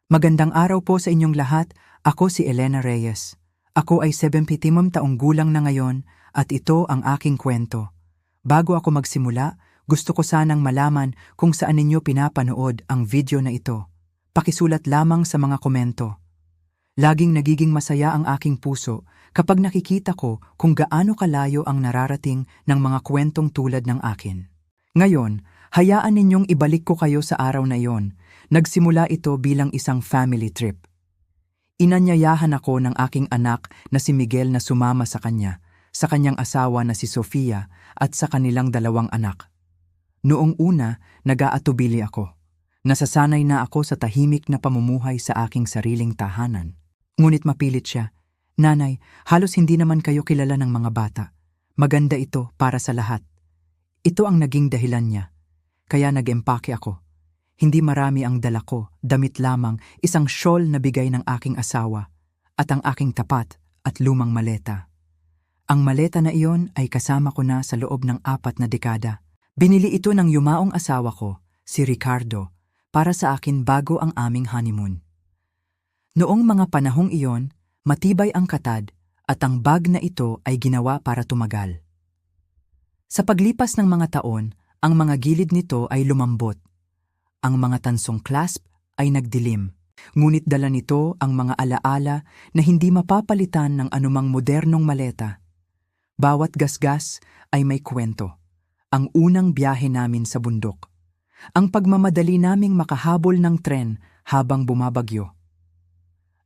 Magandang araw po sa inyong lahat. Ako si Elena Reyes. Ako ay 75 taong gulang na ngayon at ito ang aking kwento. Bago ako magsimula, gusto ko sanang malaman kung saan ninyo pinapanood ang video na ito. Pakisulat lamang sa mga komento. Laging nagiging masaya ang aking puso kapag nakikita ko kung gaano kalayo ang nararating ng mga kwentong tulad ng akin. Ngayon, hayaan ninyong ibalik ko kayo sa araw na iyon. Nagsimula ito bilang isang family trip. Inanyayahan ako ng aking anak na si Miguel na sumama sa kanyang asawa na si Sofia at sa kanilang 2 anak. Noong una, nag-aatubili ako. Nasasanay na ako sa tahimik na pamumuhay sa aking sariling tahanan. Ngunit mapilit siya, "Nanay, halos hindi naman kayo kilala ng mga bata. Maganda ito para sa lahat." Ito ang naging dahilan niya. Kaya nag-empake ako. Hindi marami ang dala ko, damit lamang, isang shawl na bigay ng aking asawa, at ang aking tapat at lumang maleta. Ang maleta na iyon ay kasama ko na sa loob ng 4 na dekada. Binili ito ng yumaong asawa ko, si Ricardo, para sa akin bago ang aming honeymoon. Noong mga panahong iyon, matibay ang katad at ang bag na ito ay ginawa para tumagal. Sa paglipas ng mga taon, ang mga gilid nito ay lumambot. Ang mga tansong clasp ay nagdilim, ngunit dala nito ang mga alaala na hindi mapapalitan ng anumang modernong maleta. Bawat gasgas ay may kwento. Ang unang biyahe namin sa bundok. Ang pagmamadali naming makahabol ng tren habang bumabagyo.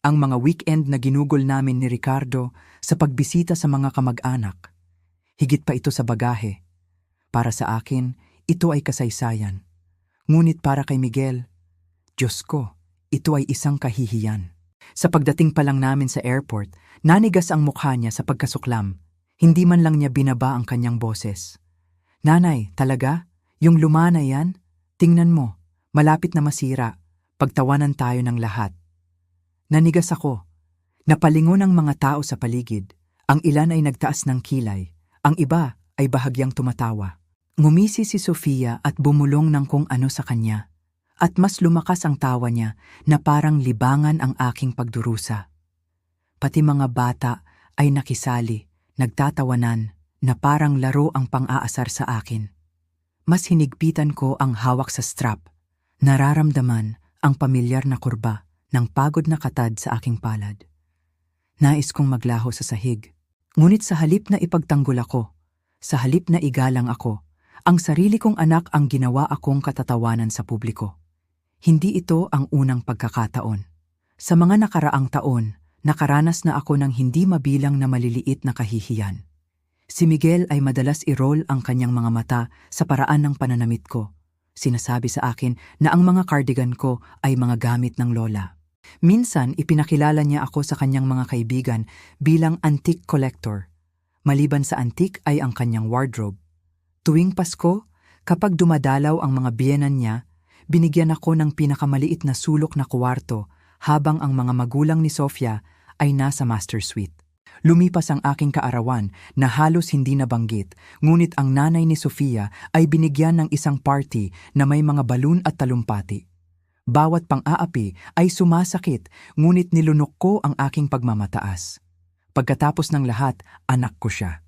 Ang mga weekend na ginugol namin ni Ricardo sa pagbisita sa mga kamag-anak. Higit pa ito sa bagahe. Para sa akin, ito ay kasaysayan. Ngunit para kay Miguel, Diyos ko, ito ay isang kahihiyan. Sa pagdating pa lang namin sa airport, nanigas ang mukha niya sa pagkasuklam. Hindi man lang niya binaba ang kanyang boses. "Nanay, talaga? Yung luma na yan? Tingnan mo, malapit na masira. Pagtawanan tayo ng lahat." Nanigas ako. Napalingon ang mga tao sa paligid. Ang ilan ay nagtaas ng kilay. Ang iba ay bahagyang tumatawa. Ngumisi si Sofia at bumulong ng kung ano sa kanya. At mas lumakas ang tawa niya na parang libangan ang aking pagdurusa. Pati mga bata ay nakisali, nagtatawanan na parang laro ang pang-aasar sa akin. Mas hinigpitan ko ang hawak sa strap. Nararamdaman ang pamilyar na kurba ng pagod na katad sa aking palad. Nais kong maglaho sa sahig. Ngunit sa halip na ipagtanggol ako, sa halip na igalang ako, ang sarili kong anak ang ginawa akong katatawanan sa publiko. Hindi ito ang unang pagkakataon. Sa mga nakaraang taon, nakaranas na ako ng hindi mabilang na maliliit na kahihiyan. Si Miguel ay madalas i-roll ang kanyang mga mata sa paraan ng pananamit ko. Sinasabi sa akin na ang mga cardigan ko ay mga gamit ng lola. Minsan ipinakilala niya ako sa kanyang mga kaibigan bilang antique collector. Maliban sa antique ay ang kanyang wardrobe. Tuwing Pasko, kapag dumadalaw ang mga biyenan niya, binigyan ako ng pinakamaliit na sulok na kwarto habang ang mga magulang ni Sofia ay nasa master suite. Lumipas ang aking kaarawan na halos hindi nabanggit, ngunit ang nanay ni Sofia ay binigyan ng isang party na may mga balon at talumpati. Bawat pang-aapi ay sumasakit, ngunit nilunok ko ang aking pagmamataas. Pagkatapos ng lahat, anak ko siya.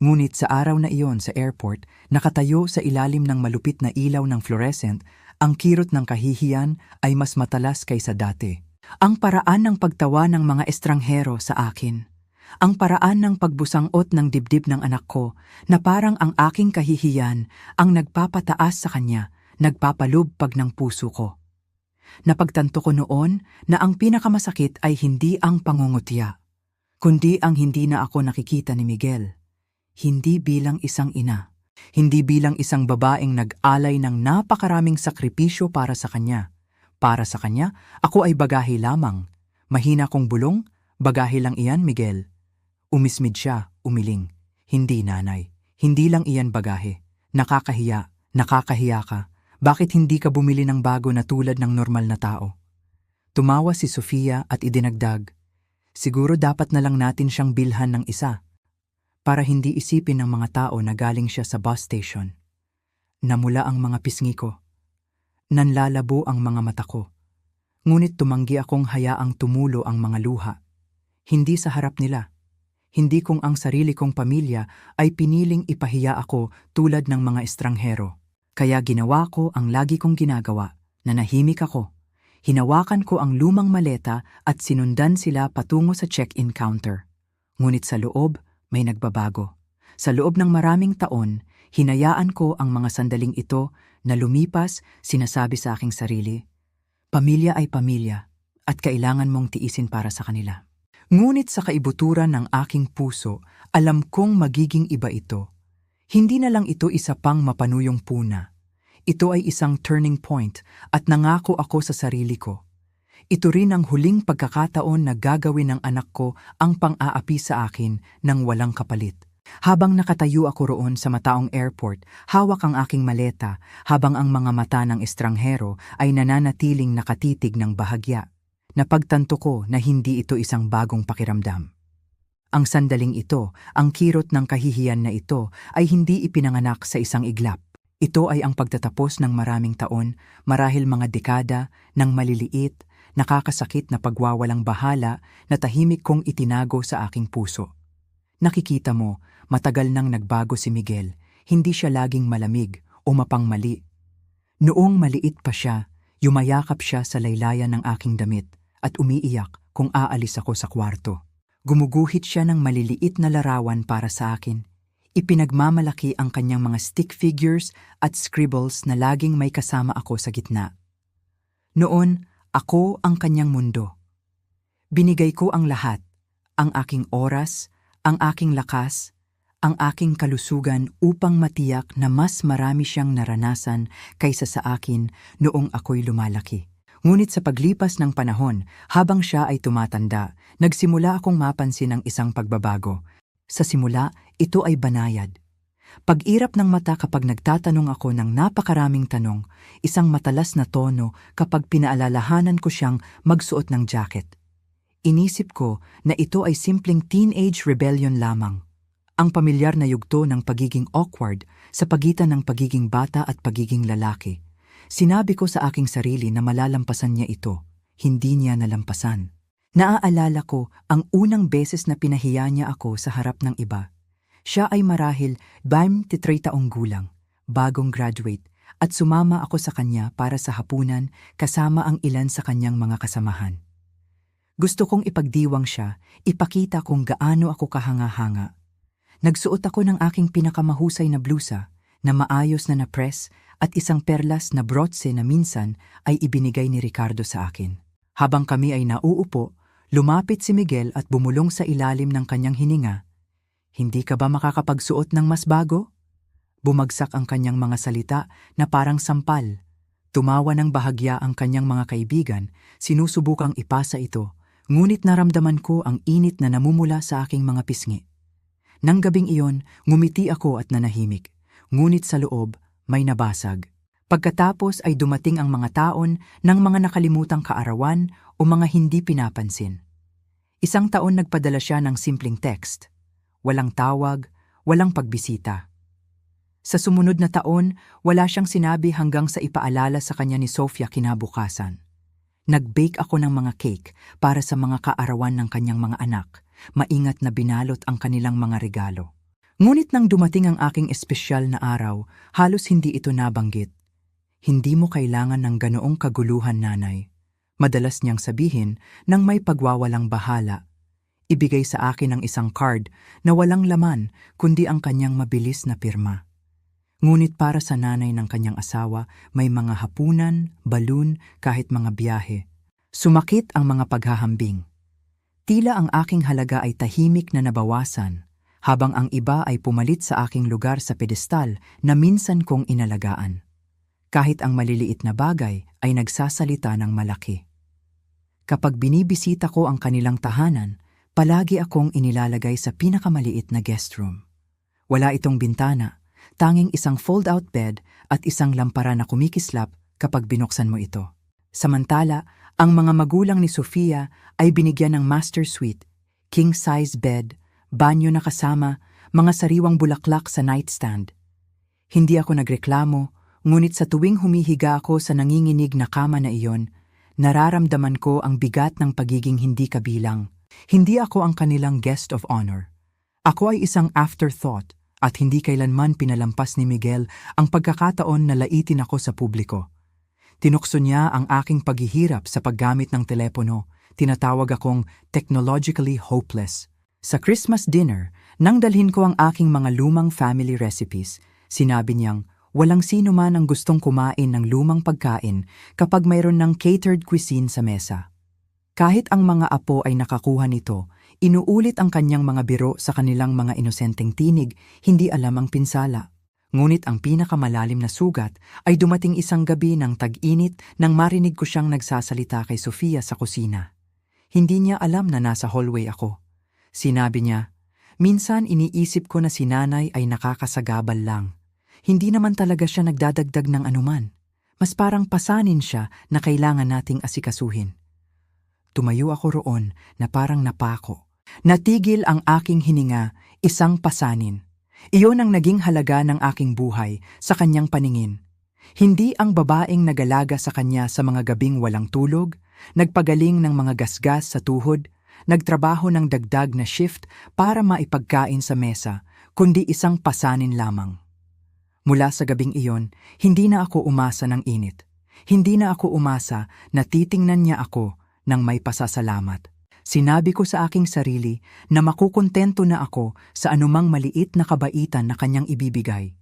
Ngunit sa araw na iyon sa airport, nakatayo sa ilalim ng malupit na ilaw ng fluorescent, ang kirot ng kahihiyan ay mas matalas kaysa dati. Ang paraan ng pagtawa ng mga estranghero sa akin. Ang paraan ng pagbusangot ng dibdib ng anak ko na parang ang aking kahihiyan ang nagpapataas sa kanya, nagpapalubpag ng puso ko. Napagtanto ko noon na ang pinakamasakit ay hindi ang pangungutya, kundi ang hindi na ako nakikita ni Miguel. Hindi bilang isang ina, hindi bilang isang babaeng nag-alay ng napakaraming sakripisyo para sa kanya. Para sa kanya, ako ay bagahe lamang. Mahina kong bulong, bagahe lang iyan, Miguel. Umismid siya, umiling. Hindi, nanay. Hindi lang iyan bagahe. Nakakahiya ka. Bakit hindi ka bumili ng bago na tulad ng normal na tao? Tumawa si Sofia at idinagdag, "Siguro dapat na lang natin siyang bilhan ng isa. Para hindi isipin ng mga tao na galing siya sa bus station." Namula ang mga pisngi ko. Nanlalabo ang mga mata ko. Ngunit tumanggi akong hayaang tumulo ang mga luha. Hindi sa harap nila. Hindi kung ang sarili kong pamilya ay piniling ipahiya ako tulad ng mga estranghero. Kaya ginawa ko ang lagi kong ginagawa, nanahimik ako. Hinawakan ko ang lumang maleta at sinundan sila patungo sa check-in counter. Ngunit sa loob, may nagbabago. Sa loob ng maraming taon, hinayaan ko ang mga sandaling ito na lumipas, sinasabi sa aking sarili, pamilya ay pamilya at kailangan mong tiisin para sa kanila. Ngunit sa kaibuturan ng aking puso, alam kong magiging iba ito. Hindi na lang ito isa pang mapanuyong puna. Ito ay isang turning point at nangako ako sa sarili ko. Ito rin ang huling pagkakataon na gagawin ng anak ko ang pang-aapi sa akin ng walang kapalit. Habang nakatayo ako roon sa mataong airport, hawak ang aking maleta habang ang mga mata ng estranghero ay nananatiling nakatitig ng bahagya. Napagtanto ko na hindi ito isang bagong pakiramdam. Ang sandaling ito, ang kirot ng kahihiyan na ito, ay hindi ipinanganak sa isang iglap. Ito ay ang pagtatapos ng maraming taon, marahil mga dekada, ng maliliit, nakakasakit na pagwawalang bahala na tahimik kong itinago sa aking puso. Nakikita mo, matagal nang nagbago si Miguel, hindi siya laging malamig o mapangmali. Noong maliit pa siya, yumayakap siya sa laylayan ng aking damit at umiiyak kung aalis ako sa kwarto. Gumuguhit siya ng maliliit na larawan para sa akin. Ipinagmamalaki ang kanyang mga stick figures at scribbles na laging may kasama ako sa gitna. Noon, ako ang kanyang mundo. Binigay ko ang lahat, ang aking oras, ang aking lakas, ang aking kalusugan upang matiyak na mas marami siyang naranasan kaysa sa akin noong ako'y lumalaki. Ngunit sa paglipas ng panahon, habang siya ay tumatanda, nagsimula akong mapansin ang isang pagbabago. Sa simula, ito ay banayad. Pag-irap ng mata kapag nagtatanong ako ng napakaraming tanong, isang matalas na tono kapag pinaalalahanan ko siyang magsuot ng jacket. Inisip ko na ito ay simpleng teenage rebellion lamang. Ang pamilyar na yugto ng pagiging awkward sa pagitan ng pagiging bata at pagiging lalaki. Sinabi ko sa aking sarili na malalampasan niya ito, hindi niya nalampasan. Naaalala ko ang unang beses na pinahiya niya ako sa harap ng iba. Siya ay marahil 23 taong gulang, bagong graduate, at sumama ako sa kanya para sa hapunan kasama ang ilan sa kanyang mga kasamahan. Gusto kong ipagdiwang siya, ipakita kung gaano ako kahanga-hanga. Nagsuot ako ng aking pinakamahusay na blusa na maayos na na-press at isang perlas na brotse na minsan ay ibinigay ni Ricardo sa akin. Habang kami ay nauupo, lumapit si Miguel at bumulong sa ilalim ng kanyang hininga. Hindi ka ba makakapagsuot ng mas bago? Bumagsak ang kanyang mga salita na parang sampal. Tumawa ng bahagya ang kanyang mga kaibigan, sinusubukang ipasa ito, ngunit naramdaman ko ang init na namumula sa aking mga pisngi. Nang gabing iyon, ngumiti ako at nanahimik, ngunit sa loob, may nabasag. Pagkatapos ay dumating ang mga taon ng mga nakalimutang kaarawan o mga hindi pinapansin. Isang taon nagpadala siya ng simpleng text. Walang tawag, walang pagbisita. Sa sumunod na taon, wala siyang sinabi hanggang sa ipaalala sa kanya ni Sofia kinabukasan. Nag-bake ako ng mga cake para sa mga kaarawan ng kanyang mga anak. Maingat na binalot ang kanilang mga regalo. Ngunit nang dumating ang aking espesyal na araw, halos hindi ito nabanggit. Hindi mo kailangan ng ganoong kaguluhan, nanay. Madalas niyang sabihin nang may pagwawalang bahala. Ibigay sa akin ang isang card na walang laman kundi ang kanyang mabilis na pirma. Ngunit para sa nanay ng kanyang asawa, may mga hapunan, balon, kahit mga biyahe. Sumakit ang mga paghahambing. Tila ang aking halaga ay tahimik na nabawasan, habang ang iba ay pumalit sa aking lugar sa pedestal na minsan kong inalagaan. Kahit ang maliliit na bagay ay nagsasalita ng malaki. Kapag binibisita ko ang kanilang tahanan, palagi akong inilalagay sa pinakamaliit na guest room. Wala itong bintana, tanging isang fold-out bed at isang lampara na kumikislap kapag binuksan mo ito. Samantala, ang mga magulang ni Sofia ay binigyan ng master suite, king-size bed, banyo na kasama, mga sariwang bulaklak sa nightstand. Hindi ako nagreklamo, ngunit sa tuwing humihiga ako sa nanginginig na kama na iyon, Nararamdaman ko ang bigat ng pagiging hindi kabilang. Hindi ako ang kanilang guest of honor. Ako ay isang afterthought at hindi kailanman pinalampas ni Miguel ang pagkakataon na laitin ako sa publiko. Tinukso niya ang aking paghihirap sa paggamit ng telepono. Tinatawag akong technologically hopeless. Sa Christmas dinner, nang dalhin ko ang aking mga lumang family recipes, sinabi niyang walang sino man ang gustong kumain ng lumang pagkain kapag mayroon ng catered cuisine sa mesa. Kahit ang mga apo ay nakakuha nito, inuulit ang kanyang mga biro sa kanilang mga inosenteng tinig, hindi alam ang pinsala. Ngunit ang pinakamalalim na sugat ay dumating isang gabi ng tag-init nang marinig ko siyang nagsasalita kay Sofia sa kusina. Hindi niya alam na nasa hallway ako. Sinabi niya, minsan iniisip ko na si nanay ay nakakasagabal lang. Hindi naman talaga siya nagdadagdag ng anuman. Mas parang pasanin siya na kailangan nating asikasuhin. Tumayo ako roon na parang napako. Natigil ang aking hininga, isang pasanin. Iyon ang naging halaga ng aking buhay sa kanyang paningin. Hindi ang babaeng nagalaga sa kanya sa mga gabing walang tulog, nagpagaling ng mga gasgas sa tuhod, nagtrabaho ng dagdag na shift para maipagkain sa mesa, kundi isang pasanin lamang. Mula sa gabing iyon, hindi na ako umasa ng init. Hindi na ako umasa na titingnan niya ako ng may pasasalamat. Sinabi ko sa aking sarili na makukontento na ako sa anumang maliit na kabaitan na kanyang ibibigay.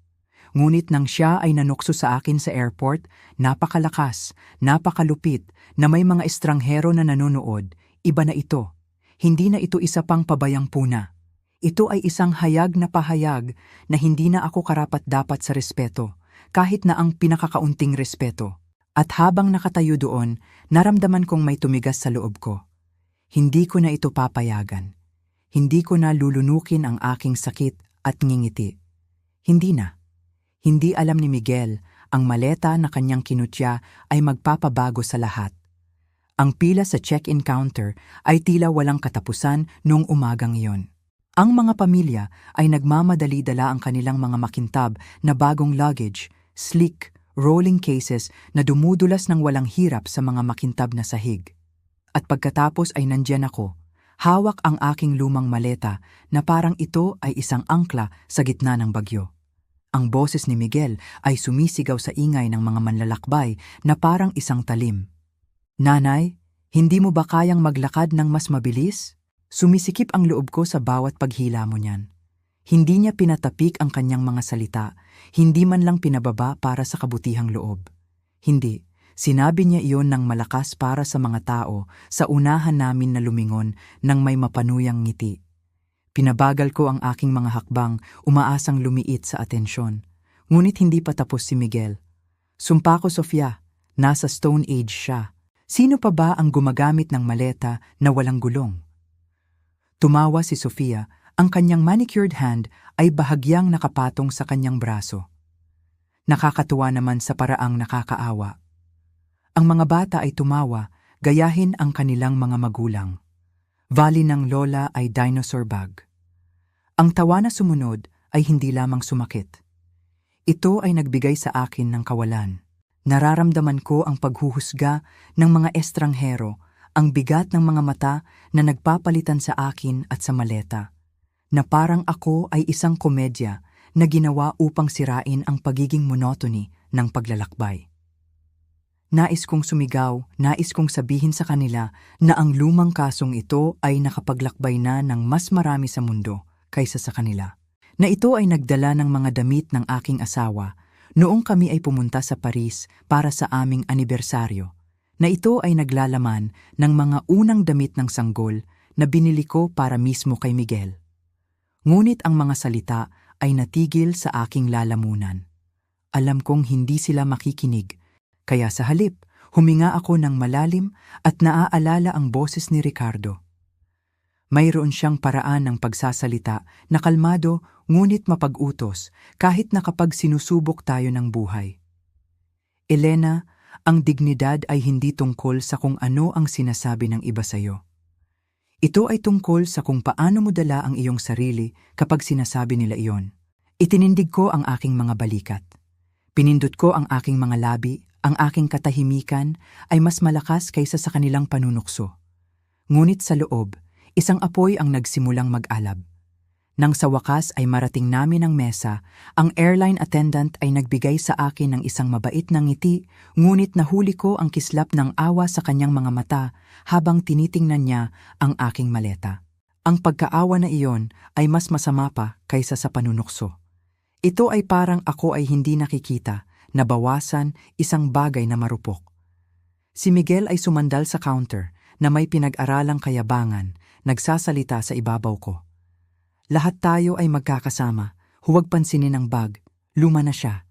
Ngunit nang siya ay nanukso sa akin sa airport, napakalakas, napakalupit, na may mga estranghero na nanonood, iba na ito. Hindi na ito isa pang pabayang puna. Ito ay isang hayag na pahayag na hindi na ako karapat-dapat sa respeto, kahit na ang pinakakaunting respeto. At habang nakatayo doon, naramdaman kong may tumigas sa loob ko. Hindi ko na ito papayagan. Hindi ko na lulunukin ang aking sakit at ngingiti. Hindi na. Hindi alam ni Miguel, ang maleta na kanyang kinutya ay magpapabago sa lahat. Ang pila sa check-in counter ay tila walang katapusan noong umagang iyon. Ang mga pamilya ay nagmamadali dala ang kanilang mga makintab na bagong luggage, sleek, rolling cases na dumudulas ng walang hirap sa mga makintab na sahig. At pagkatapos ay nandyan ako, hawak ang aking lumang maleta na parang ito ay isang angkla sa gitna ng bagyo. Ang boses ni Miguel ay sumisigaw sa ingay ng mga manlalakbay na parang isang talim. Nanay, hindi mo ba kayang maglakad ng mas mabilis? Sumisikip ang loob ko sa bawat paghila mo niyan. Hindi niya pinatapik ang kanyang mga salita, hindi man lang pinababa para sa kabutihang loob. Hindi, sinabi niya iyon ng malakas para sa mga tao sa unahan namin na lumingon ng may mapanuyang ngiti. Pinabagal ko ang aking mga hakbang, umaasang lumiit sa atensyon. Ngunit hindi pa tapos si Miguel. Sumpa ko, Sofia, nasa Stone Age siya. Sino pa ba ang gumagamit ng maleta na walang gulong? Tumawa si Sofia, ang kanyang manicured hand ay bahagyang nakapatong sa kanyang braso. Nakakatuwa naman sa paraang nakakaawa. Ang mga bata ay tumawa, gayahin ang kanilang mga magulang. Vali ng lola ay dinosaur bag. Ang tawa na sumunod ay hindi lamang sumakit. Ito ay nagbigay sa akin ng kawalan. Nararamdaman ko ang paghuhusga ng mga estranghero, ang bigat ng mga mata na nagpapalitan sa akin at sa maleta, na parang ako ay isang komedya na ginawa upang sirain ang pagiging monotony ng paglalakbay. Nais kong sumigaw, nais kong sabihin sa kanila na ang lumang kasong ito ay nakapaglakbay na ng mas marami sa mundo kaysa sa kanila. Na ito ay nagdala ng mga damit ng aking asawa noong kami ay pumunta sa Paris para sa aming anibersaryo. Na ito ay naglalaman ng mga unang damit ng sanggol na binili ko para mismo kay Miguel. Ngunit ang mga salita ay natigil sa aking lalamunan. Alam kong hindi sila makikinig, kaya sa halip, huminga ako ng malalim at naaalala ang boses ni Ricardo. Mayroon siyang paraan ng pagsasalita na kalmado ngunit mapag-utos kahit na kapag sinusubok tayo ng buhay. Elena, ang dignidad ay hindi tungkol sa kung ano ang sinasabi ng iba sa'yo. Ito ay tungkol sa kung paano mo dala ang iyong sarili kapag sinasabi nila iyon. Itinindig ko ang aking mga balikat. Pinindot ko ang aking mga labi Ang aking katahimikan ay mas malakas kaysa sa kanilang panunukso. Ngunit sa loob, isang apoy ang nagsimulang mag-alab. Nang sa wakas ay marating namin ang mesa, ang airline attendant ay nagbigay sa akin ng isang mabait na ngiti, ngunit nahuli ko ang kislap ng awa sa kanyang mga mata habang tinitingnan niya ang aking maleta. Ang pagkaawa na iyon ay mas masama pa kaysa sa panunukso. Ito ay parang ako ay hindi nakikita, nabawasan isang bagay na marupok. Si Miguel ay sumandal sa counter na may pinag-aralang kayabangan, nagsasalita sa ibabaw ko. Lahat tayo ay magkakasama, huwag pansinin ang bag, luma na siya.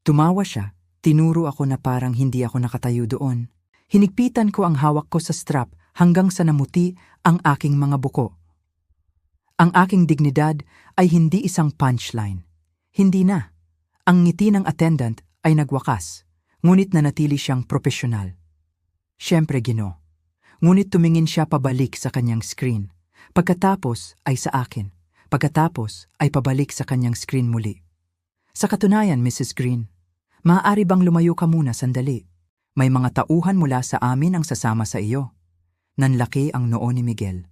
Tumawa siya, tinuro ako na parang hindi ako nakatayo doon. Hinigpitan ko ang hawak ko sa strap hanggang sa namuti ang aking mga buko. Ang aking dignidad ay hindi isang punchline. Hindi na. Ang ngiti ng attendant ay nagwakas, ngunit nanatili siyang propesyonal. Siyempre Ginoo. Ngunit tumingin siya pabalik sa kanyang screen. Pagkatapos ay sa akin. Pagkatapos ay pabalik sa kanyang screen muli. Sa katunayan, Mrs. Green, maaari bang lumayo ka muna sandali? May mga tauhan mula sa amin ang sasama sa iyo. Nanlaki ang noo ni Miguel.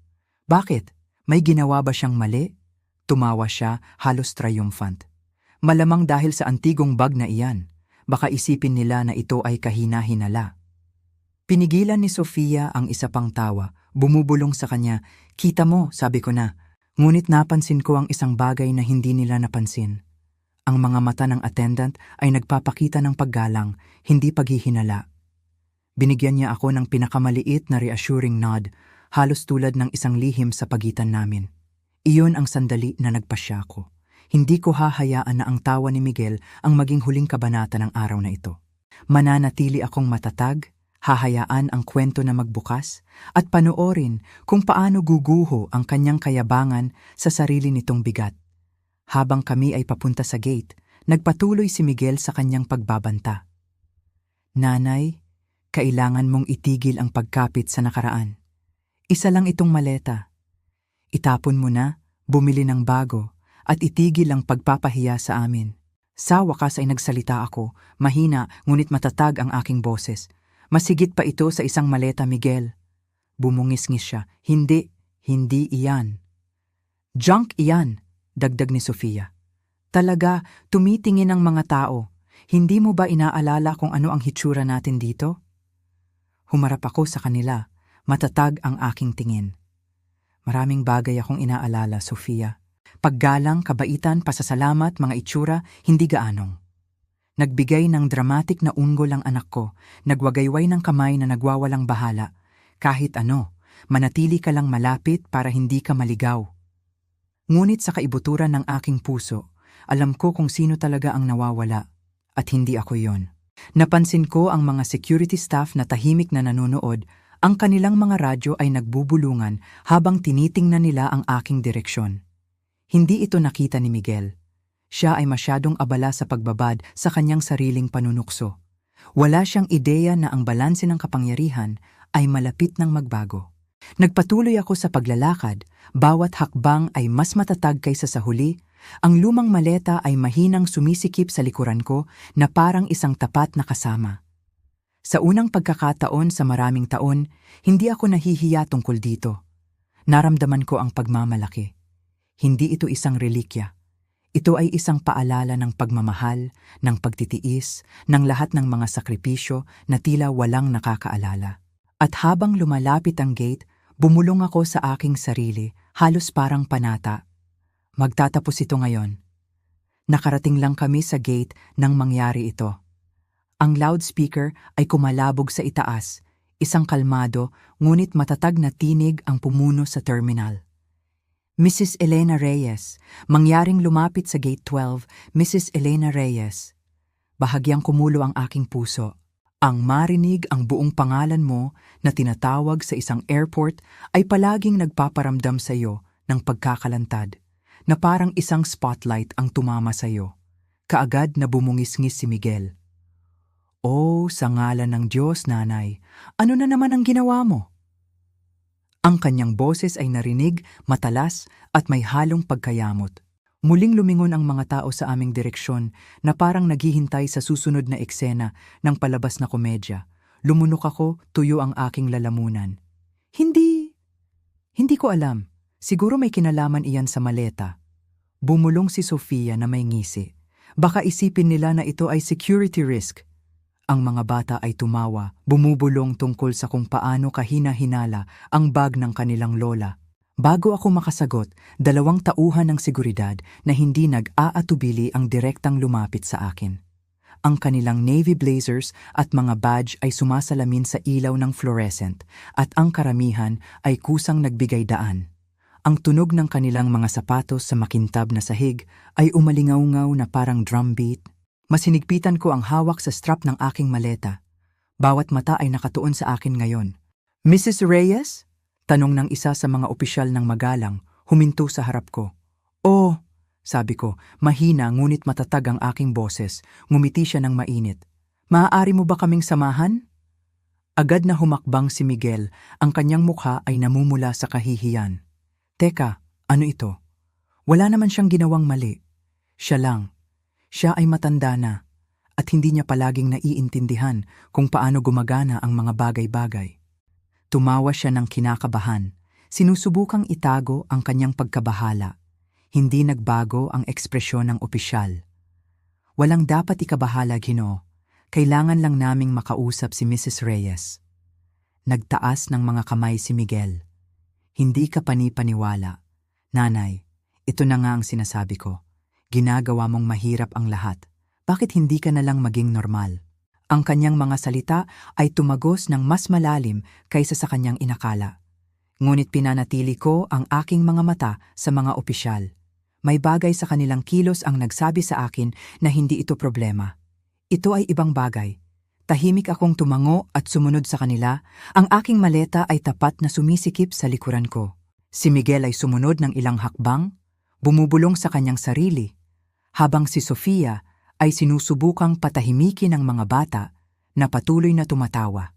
Bakit? May ginawa ba siyang mali? Tumawa siya, halos triumphant. Malamang dahil sa antigong bag na iyan, baka isipin nila na ito ay kahina-hinala. Pinigilan ni Sofia ang isa pang tawa, bumubulong sa kanya, "Kita mo," sabi ko na, ngunit napansin ko ang isang bagay na hindi nila napansin. Ang mga mata ng attendant ay nagpapakita ng paggalang, hindi paghihinala. Binigyan niya ako ng pinakamaliit na reassuring nod, halos tulad ng isang lihim sa pagitan namin. Iyon ang sandali na nagpasya ko. Hindi ko hahayaan na ang tawa ni Miguel ang maging huling kabanata ng araw na ito. Mananatili akong matatag, hahayaan ang kwento na magbukas, at panoorin kung paano guguho ang kanyang kayabangan sa sarili nitong bigat. Habang kami ay papunta sa gate, nagpatuloy si Miguel sa kanyang pagbabanta. "Nanay, kailangan mong itigil ang pagkapit sa nakaraan. Isa lang itong maleta. Itapon mo na, bumili ng bago, at itigil ang pagpapahiya sa amin." Sa wakas ay nagsalita ako, mahina ngunit matatag ang aking boses. "Masigit pa ito sa isang maleta, Miguel." Bumungis-ngis siya. Hindi iyan." "Junk iyan," dagdag ni Sofia. "Talaga, tumitingin ang mga tao. Hindi mo ba inaalala kung ano ang hitsura natin dito?" Humarap ako sa kanila. Matatag ang aking tingin. "Maraming bagay akong inaalala, Sofia. Paggalang, kabaitan, pasasalamat, mga itsura, hindi gaanong. Nagbigay ng dramatic na unggol ang anak ko, nagwagayway ng kamay na nagwawalang bahala. Kahit ano, manatili ka lang malapit para hindi ka maligaw." Ngunit sa kaibuturan ng aking puso, alam ko kung sino talaga ang nawawala, at hindi ako yon. Napansin ko ang mga security staff na tahimik na nanonood, ang kanilang mga radyo ay nagbubulungan habang tinitingnan nila ang aking direksyon. Hindi ito nakita ni Miguel. Siya ay masyadong abala sa pagbabad sa kanyang sariling panunukso. Wala siyang ideya na ang balanse ng kapangyarihan ay malapit ng magbago. Nagpatuloy ako sa paglalakad, bawat hakbang ay mas matatag kaysa sa huli. Ang lumang maleta ay mahinang sumisikip sa likuran ko na parang isang tapat na kasama. Sa unang pagkakataon sa maraming taon, hindi ako nahihiya tungkol dito. Naramdaman ko ang pagmamalaki. Hindi ito isang relikya. Ito ay isang paalala ng pagmamahal, ng pagtitiis, ng lahat ng mga sakripisyo na tila walang nakakaalala. At habang lumalapit ang gate, bumulong ako sa aking sarili, halos parang panata. Magtatapos ito ngayon. Nakarating lang kami sa gate nang mangyari ito. Ang loudspeaker ay kumalabog sa itaas, isang kalmado ngunit matatag na tinig ang pumuno sa terminal. "Mrs. Elena Reyes, mangyaring lumapit sa Gate 12, Mrs. Elena Reyes." Bahagyang kumulo ang aking puso. Ang marinig ang buong pangalan mo na tinatawag sa isang airport ay palaging nagpaparamdam sa iyo ng pagkakalantad, na parang isang spotlight ang tumama sa iyo. Kaagad na bumungis-ngis si Miguel. "Oh, sa ngalan ng Diyos, nanay, ano na naman ang ginawa mo?" Ang kanyang boses ay narinig, matalas at may halong pagkayamot. Muling lumingon ang mga tao sa aming direksyon na parang naghihintay sa susunod na eksena ng palabas na komedya. Lumunok ako, tuyo ang aking lalamunan. Hindi ko alam. Siguro may kinalaman iyan sa maleta. Bumulong si Sofia na may ngisi. Baka isipin nila na ito ay security risk. Ang mga bata ay tumawa, bumubulong tungkol sa kung paano kahina-hinala ang bag ng kanilang lola. Bago ako makasagot, 2 tauhan ng seguridad na hindi nag-aatubili ang direktang lumapit sa akin. Ang kanilang navy blazers at mga badge ay sumasalamin sa ilaw ng fluorescent at ang karamihan ay kusang nagbigay daan. Ang tunog ng kanilang mga sapatos sa makintab na sahig ay umalingaw-ngaw na parang drumbeat. Masinigpitan ko ang hawak sa strap ng aking maleta. Bawat mata ay nakatuon sa akin ngayon. "Mrs. Reyes?" Tanong ng isa sa mga opisyal ng magalang, huminto sa harap ko. "Oh," sabi ko, mahina ngunit matatag ang aking boses. Ngumiti siya ng mainit. "Maaari mo ba kaming samahan?" Agad na humakbang si Miguel, ang kanyang mukha ay namumula sa kahihiyan. "Teka, ano ito? Wala naman siyang ginawang mali. Siya lang. Siya ay matanda na at hindi niya palaging naiintindihan kung paano gumagana ang mga bagay-bagay." Tumawa siya ng kinakabahan. Sinusubukang itago ang kanyang pagkabahala. Hindi nagbago ang ekspresyon ng opisyal. "Walang dapat ikabahala, Ginoo. Kailangan lang naming makausap si Mrs. Reyes." Nagtaas ng mga kamay si Miguel. "Hindi ka panipaniwala. Nanay, ito na nga ang sinasabi ko. Ginagawa mong mahirap ang lahat. Bakit hindi ka na lang maging normal?" Ang kanyang mga salita ay tumagos ng mas malalim kaysa sa kanyang inakala. Ngunit pinanatili ko ang aking mga mata sa mga opisyal. May bagay sa kanilang kilos ang nagsabi sa akin na hindi ito problema. Ito ay ibang bagay. Tahimik akong tumango at sumunod sa kanila. Ang aking maleta ay tapat na sumisikip sa likuran ko. Si Miguel ay sumunod ng ilang hakbang, bumubulong sa kanyang sarili, habang si Sofia ay sinusubukang patahimikin ng mga bata na patuloy na tumatawa.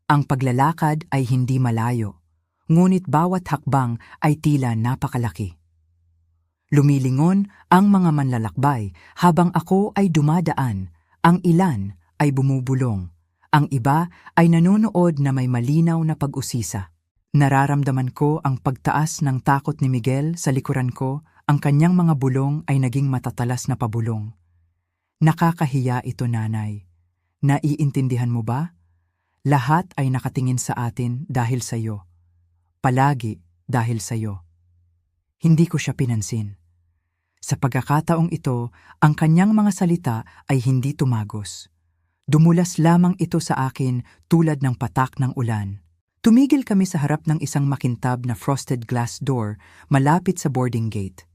Ang paglalakad ay hindi malayo, ngunit bawat hakbang ay tila napakalaki. Lumilingon ang mga manlalakbay habang ako ay dumadaan. Ang ilan ay bumubulong. Ang iba ay nanonood na may malinaw na pag-usisa. Nararamdaman ko ang pagtaas ng takot ni Miguel sa likuran ko. Ang kanyang mga bulong ay naging matatalas na pabulong. "Nakakahiya ito, nanay. Naiintindihan mo ba? Lahat ay nakatingin sa atin dahil sa iyo. Palagi dahil sa iyo." Hindi ko siya pinansin. Sa pagkakataong ito, ang kanyang mga salita ay hindi tumagos. Dumulas lamang ito sa akin tulad ng patak ng ulan. Tumigil kami sa harap ng isang makintab na frosted glass door malapit sa boarding gate.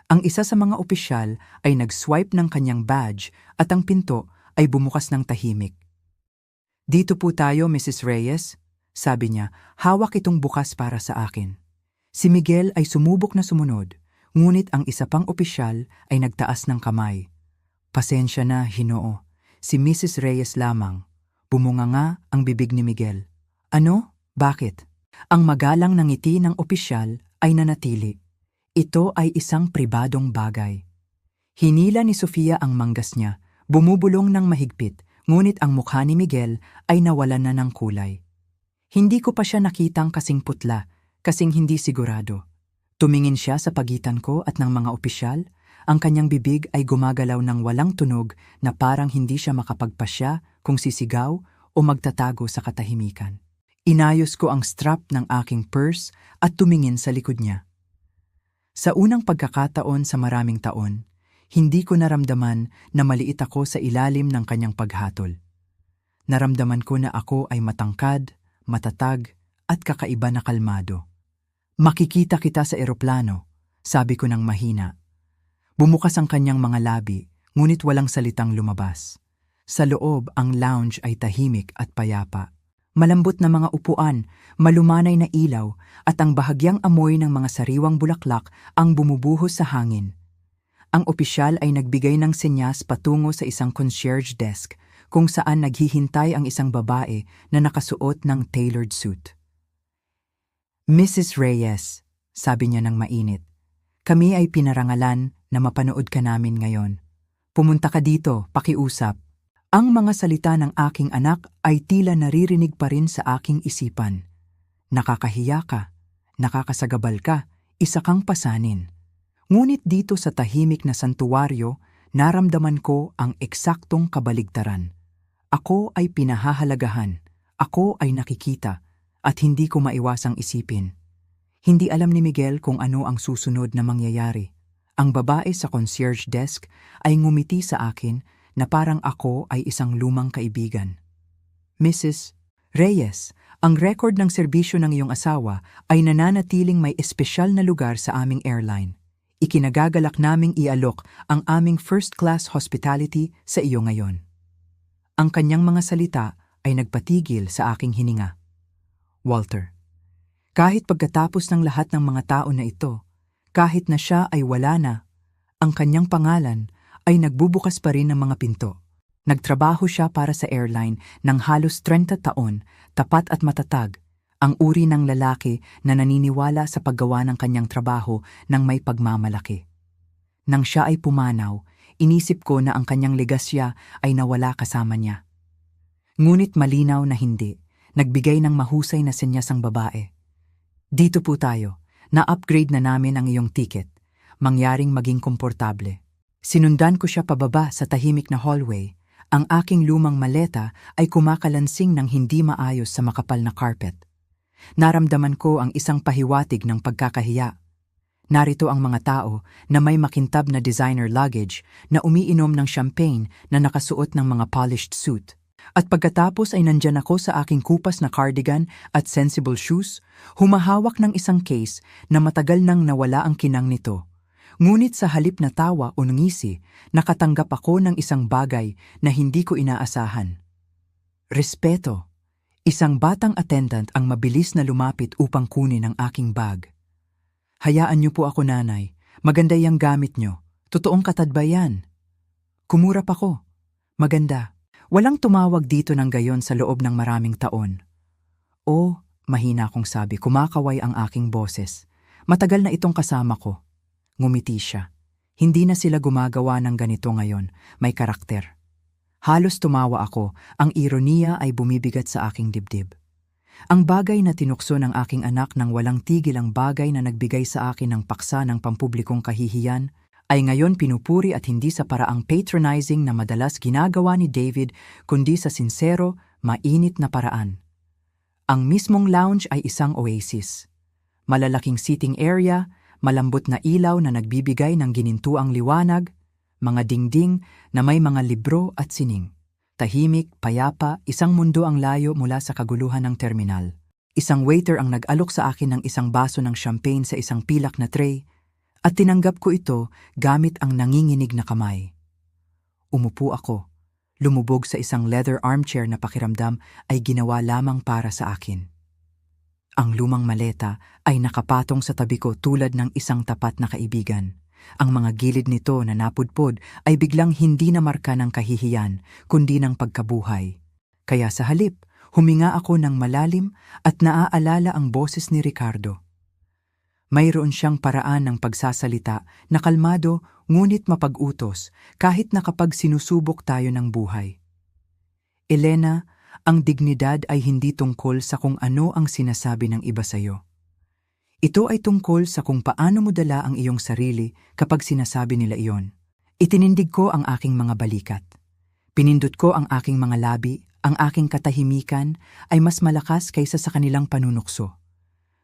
Ang isa sa mga opisyal ay nag-swipe ng kanyang badge at ang pinto ay bumukas ng tahimik. "Dito po tayo, Mrs. Reyes," sabi niya, hawak itong bukas para sa akin. Si Miguel ay sumubok na sumunod, ngunit ang isa pang opisyal ay nagtaas ng kamay. "Pasensya na, Ginoo. Si Mrs. Reyes lamang." Bumunganga ang bibig ni Miguel. "Ano? Bakit?" Ang magalang na ngiti ng opisyal ay nanatili. Ito ay isang pribadong bagay. Hinila ni Sofia ang manggas niya, bumubulong ng mahigpit, ngunit ang mukha ni Miguel ay nawalan na ng kulay. Hindi ko pa siya nakitang kasing putla, kasing hindi sigurado. Tumingin siya sa pagitan ko at ng mga opisyal. Ang kanyang bibig ay gumagalaw ng walang tunog na parang hindi siya makapagpasya kung sisigaw o magtatago sa katahimikan. Inayos ko ang strap ng aking purse at tumingin sa likod niya. Sa unang pagkakataon sa maraming taon, hindi ko naramdaman na maliit ako sa ilalim ng kanyang paghatol. Naramdaman ko na ako ay matangkad, matatag, at kakaiba na kalmado. "Makikita kita sa eroplano," sabi ko ng mahina. Bumukas ang kanyang mga labi, ngunit walang salitang lumabas. Sa loob, ang lounge ay tahimik at payapa. Malambot na mga upuan, malumanay na ilaw, at ang bahagyang amoy ng mga sariwang bulaklak ang bumubuhos sa hangin. Ang opisyal ay nagbigay ng senyas patungo sa isang concierge desk kung saan naghihintay ang isang babae na nakasuot ng tailored suit. "Mrs. Reyes," sabi niya ng mainit, "kami ay pinarangalan na mapanood ka namin ngayon. Pumunta ka dito, pakiusap. Ang mga salita ng aking anak ay tila naririnig pa rin sa aking isipan. Nakakahiya ka, nakakasagabal ka, isa kang pasanin. Ngunit dito sa tahimik na santuwaryo, naramdaman ko ang eksaktong kabaligtaran. Ako ay pinahahalagahan, ako ay nakikita, at hindi ko maiwasang isipin. Hindi alam ni Miguel kung ano ang susunod na mangyayari. Ang babae sa concierge desk ay ngumiti sa akin na parang ako ay isang lumang kaibigan. Mrs. Reyes, ang record ng serbisyo ng iyong asawa ay nananatiling may espesyal na lugar sa aming airline. Ikinagagalak naming ialok ang aming first-class hospitality sa iyo ngayon. Ang kanyang mga salita ay nagpatigil sa aking hininga. Walter, kahit pagkatapos ng lahat ng mga tao na ito, kahit na siya ay wala na, ang kanyang pangalan ay nagbubukas pa rin ng mga pinto. Nagtrabaho siya para sa airline ng halos 30 taon, tapat at matatag, ang uri ng lalaki na naniniwala sa paggawa ng kanyang trabaho ng may pagmamalaki. Nang siya ay pumanaw, inisip ko na ang kanyang legasya ay nawala kasama niya. Ngunit malinaw na hindi, nagbigay ng mahusay na senyas ang babae. Dito po tayo, na-upgrade na namin ang iyong ticket, mangyaring maging komportable. Sinundan ko siya pababa sa tahimik na hallway. Ang aking lumang maleta ay kumakalansing ng hindi maayos sa makapal na carpet. Naramdaman ko ang isang pahiwatig ng pagkakahiya. Narito ang mga tao na may makintab na designer luggage na umiinom ng champagne na nakasuot ng mga polished suit. At pagkatapos ay nandyan ako sa aking kupas na cardigan at sensible shoes, humahawak ng isang case na matagal nang nawala ang kinang nito. Ngunit sa halip na tawa o ngisi, nakatanggap ako ng isang bagay na hindi ko inaasahan. Respeto. Isang batang attendant ang mabilis na lumapit upang kunin ang aking bag. Hayaan niyo po ako, nanay. Maganda yung gamit niyo. Totoong katadbay yan. Kumurap ako. Maganda. Walang tumawag dito ng gayon sa loob ng maraming taon. O, mahina kong sabi, kumakaway ang aking boses. Matagal na itong kasama ko. Ngumiti siya. Hindi na sila gumagawa ng ganito ngayon, may karakter. Halos tumawa ako, ang ironiya ay bumibigat sa aking dibdib. Ang bagay na tinukso ng aking anak nang walang tigil ang bagay na nagbigay sa akin ng paksa ng pampublikong kahihiyan, ay ngayon pinupuri at hindi sa paraang patronizing na madalas ginagawa ni David, kundi sa sinsero, mainit na paraan. Ang mismong lounge ay isang oasis. Malalaking seating area, malambot na ilaw na nagbibigay ng ginintuang liwanag, mga dingding na may mga libro at sining. Tahimik, payapa, isang mundo ang layo mula sa kaguluhan ng terminal. Isang waiter ang nag-alok sa akin ng isang baso ng champagne sa isang pilak na tray, at tinanggap ko ito gamit ang nanginginig na kamay. Umupo ako. Lumubog sa isang leather armchair na pakiramdam ay ginawa lamang para sa akin. Ang lumang maleta ay nakapatong sa tabi ko tulad ng isang tapat na kaibigan. Ang mga gilid nito na napudpod ay biglang hindi na marka ng kahihiyan, kundi ng pagkabuhay. Kaya sa halip, huminga ako ng malalim at naaalala ang boses ni Ricardo. Mayroon siyang paraan ng pagsasalita na kalmado ngunit mapag-utos kahit na kapag sinusubok tayo ng buhay. Elena, ang dignidad ay hindi tungkol sa kung ano ang sinasabi ng iba sa'yo. Ito ay tungkol sa kung paano mo dala ang iyong sarili kapag sinasabi nila iyon. Itinindig ko ang aking mga balikat. Pinindot ko ang aking mga labi, ang aking katahimikan ay mas malakas kaysa sa kanilang panunukso.